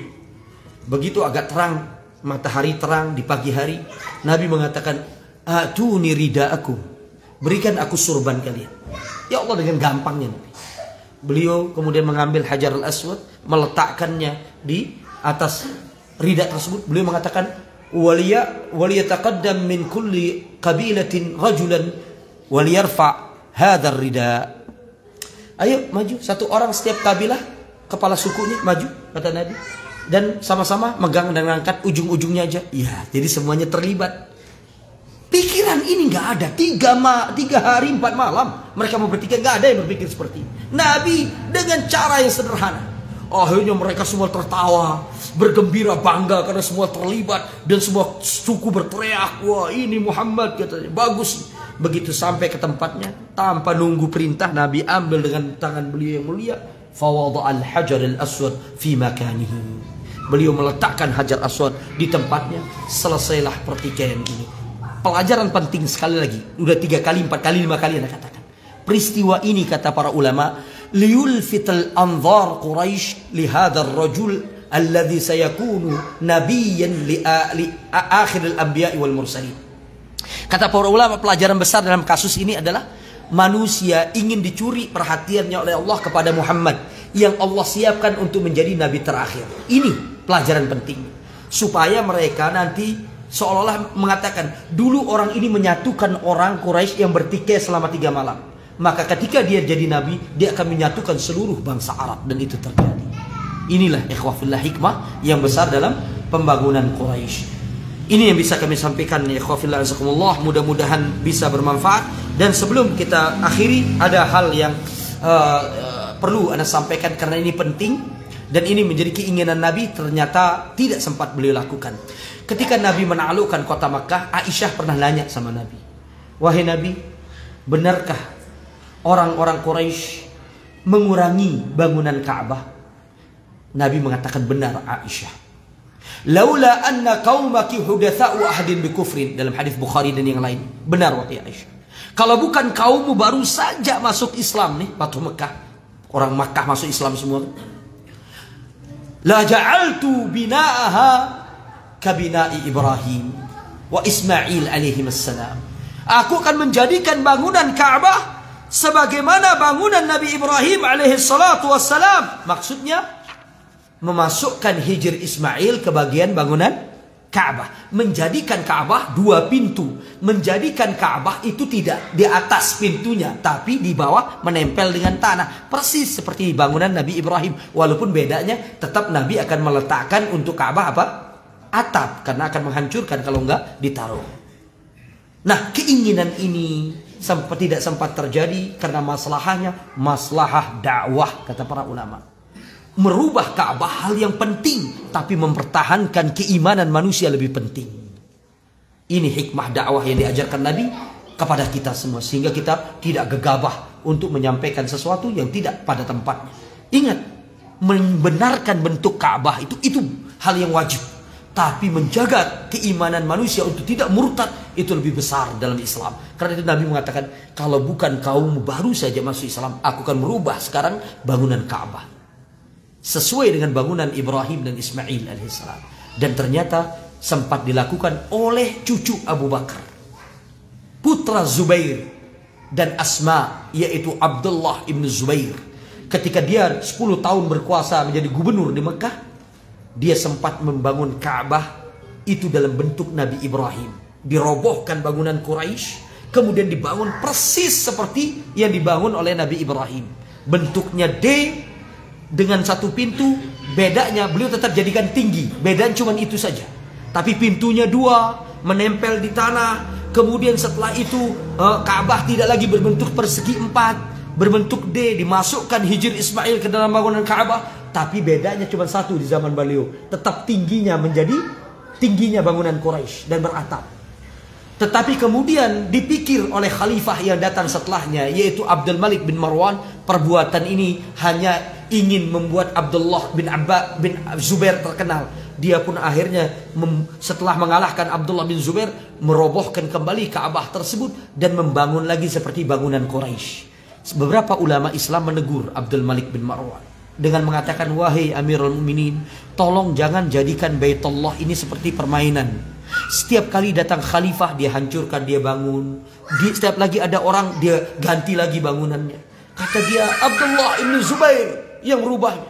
Begitu agak terang, matahari terang di pagi hari, Nabi mengatakan, atuni ridaakum, berikan aku surban kalian. Ya Allah, dengan gampangnya Nabi. Beliau kemudian mengambil Hajar Al-Aswad, meletakkannya di atas rida tersebut. Beliau mengatakan, waliyataqaddam min kulli qabilatin rajulan waliyarfa hadzal rida. Ayo maju, satu orang setiap kabilah, kepala sukunya maju, kata Nabi. Dan sama-sama megang dan mengangkat ujung-ujungnya aja. Ya, jadi semuanya terlibat. Pikiran ini nggak ada. 3 hari 4 malam mereka mau berpikir, nggak ada yang berpikir seperti ini. Nabi dengan cara yang sederhana. Akhirnya mereka semua tertawa, bergembira, bangga karena semua terlibat dan semua suku berteriak, wah ini Muhammad, katanya bagus. Begitu sampai ke tempatnya, tanpa nunggu perintah, Nabi ambil dengan tangan beliau yang mulia, fawadha al-hajar al-aswad fi makanihi. Beliau meletakkan hajar aswad di tempatnya. Selesailah pertikaian ini. Pelajaran penting sekali lagi. Udah 3 kali, 4 kali, 5 kali Anda katakan. Peristiwa ini kata para ulama, liyulfital anzar Quraisy li hadzal rajul alladhi sayakunu nabiyyan li akhir al-anbiya wal mursalin. Kata para ulama, pelajaran besar dalam kasus ini adalah manusia ingin dicuri perhatiannya oleh Allah kepada Muhammad yang Allah siapkan untuk menjadi nabi terakhir. Ini pelajaran penting, supaya mereka nanti seolah-olah mengatakan, dulu orang ini menyatukan orang Quraisy yang bertikai selama 3 malam. Maka ketika dia jadi nabi, dia akan menyatukan seluruh bangsa Arab. Dan itu terjadi. Inilah ikhwah fillah hikmah yang besar dalam pembangunan Quraisy. Ini yang bisa kami sampaikan, ikhwah fillah azakumullah. Mudah-mudahan bisa bermanfaat. Dan sebelum kita akhiri, ada hal yang perlu Anda sampaikan karena ini penting. Dan ini menjadi keinginan Nabi, ternyata tidak sempat beliau lakukan. Ketika Nabi menaklukkan kota Makkah, Aisyah pernah nanya sama Nabi, wahai Nabi, benarkah orang-orang Quraisy mengurangi bangunan Ka'bah? Nabi mengatakan, benar Aisyah. Laula anna qaumaki hudatsa'u ahadin bikufrin, dalam hadis Bukhari dan yang lain. Benar wahai Aisyah. Kalau bukan kaummu baru saja masuk Islam nih, Fathu Mekah, orang Makkah masuk Islam semua, la ja'altu bina'aha kabina'i Ibrahim wa Ismail alaihi wassalam. Aku akan menjadikan bangunan Ka'bah sebagaimana bangunan Nabi Ibrahim alaihi salatu wassalam. Maksudnya memasukkan hijr Ismail ke bagian bangunan Ka'bah, menjadikan Ka'bah 2 pintu, menjadikan Ka'bah itu tidak di atas pintunya, tapi di bawah menempel dengan tanah, persis seperti bangunan Nabi Ibrahim. Walaupun bedanya tetap Nabi akan meletakkan untuk Ka'bah apa? Atap, karena akan menghancurkan kalau enggak ditaruh. Nah, keinginan ini tidak sempat terjadi karena masalahnya masalah dakwah, kata para ulama. Merubah Ka'bah hal yang penting, tapi mempertahankan keimanan manusia lebih penting. Ini hikmah dakwah yang diajarkan Nabi kepada kita semua, sehingga kita tidak gegabah untuk menyampaikan sesuatu yang tidak pada tempatnya. Ingat, membenarkan bentuk Ka'bah itu hal yang wajib, tapi menjaga keimanan manusia untuk tidak murtad itu lebih besar dalam Islam. Karena itu Nabi mengatakan, kalau bukan kaum baru saja masuk Islam, aku akan merubah sekarang bangunan Ka'bah sesuai dengan bangunan Ibrahim dan Ismail alaihissalam. Dan ternyata sempat dilakukan oleh cucu Abu Bakar, putra Zubair dan Asma, yaitu Abdullah ibn Zubair. Ketika dia 10 tahun berkuasa menjadi gubernur di Mekah, dia sempat membangun Ka'bah itu dalam bentuk Nabi Ibrahim. Dirobohkan bangunan Quraisy, kemudian dibangun persis seperti yang dibangun oleh Nabi Ibrahim. Bentuknya D dengan 1 pintu, bedanya beliau tetap jadikan tinggi, bedanya cuma itu saja. Tapi pintunya 2, menempel di tanah. Kemudian setelah itu Ka'bah tidak lagi berbentuk persegi 4, berbentuk D, dimasukkan hijr Ismail ke dalam bangunan Ka'bah. Tapi bedanya cuma 1 di zaman beliau, tetap tingginya menjadi tingginya bangunan Quraisy dan beratap. Tetapi kemudian dipikir oleh khalifah yang datang setelahnya, yaitu Abdul Malik bin Marwan, perbuatan ini hanya ingin membuat Abdullah bin Zubair terkenal. Dia pun akhirnya setelah mengalahkan Abdullah bin Zubair, merobohkan kembali Ka'bah tersebut dan membangun lagi seperti bangunan Quraisy. Beberapa ulama Islam menegur Abdul Malik bin Marwan dengan mengatakan, wahai Amirul Mukminin, tolong jangan jadikan Baitullah ini seperti permainan. Setiap kali datang khalifah, dia hancurkan, dia bangun. Setiap lagi ada orang, dia ganti lagi bangunannya. Kata dia, Abdullah ibn Zubair yang merubahnya.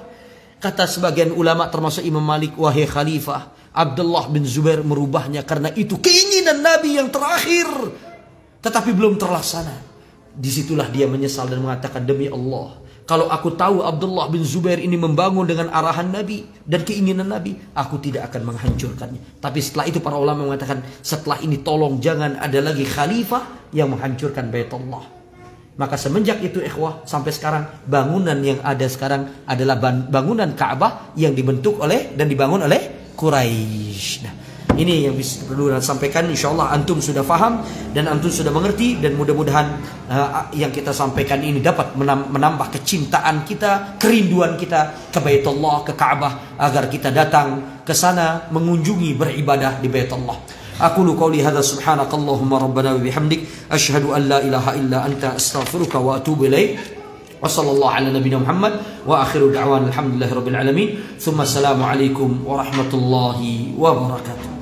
Kata sebagian ulama termasuk Imam Malik, wahai khalifah, Abdullah bin Zubair merubahnya karena itu keinginan Nabi yang terakhir, tetapi belum terlaksana. Disitulah dia menyesal dan mengatakan, demi Allah, kalau aku tahu Abdullah bin Zubair ini membangun dengan arahan Nabi dan keinginan Nabi, aku tidak akan menghancurkannya. Tapi setelah itu para ulama mengatakan, setelah ini tolong jangan ada lagi khalifah yang menghancurkan Baitullah. Maka semenjak itu ikhwah, sampai sekarang bangunan yang ada sekarang adalah bangunan Ka'bah yang dibentuk oleh dan dibangun oleh Quraisy. Nah, ini yang bisa perlu sampaikan. InsyaAllah antum sudah faham dan antum sudah mengerti, dan mudah-mudahan yang kita sampaikan ini dapat menambah kecintaan kita, kerinduan kita ke Baitullah, ke Ka'bah, agar kita datang ke sana mengunjungi, beribadah di Baitullah. Aqulu qawli hadza subhanakallahumma rabbana wa bihamdik asyhadu an la ilaha illa anta astaghfiruka wa atubu ilaik. Wa sallallahu ala nabiyina Muhammad wa akhiru da'wana alhamdulillahi rabbil alamin. Thumma assalamu alaikum warahmatullahi wabarakatuh.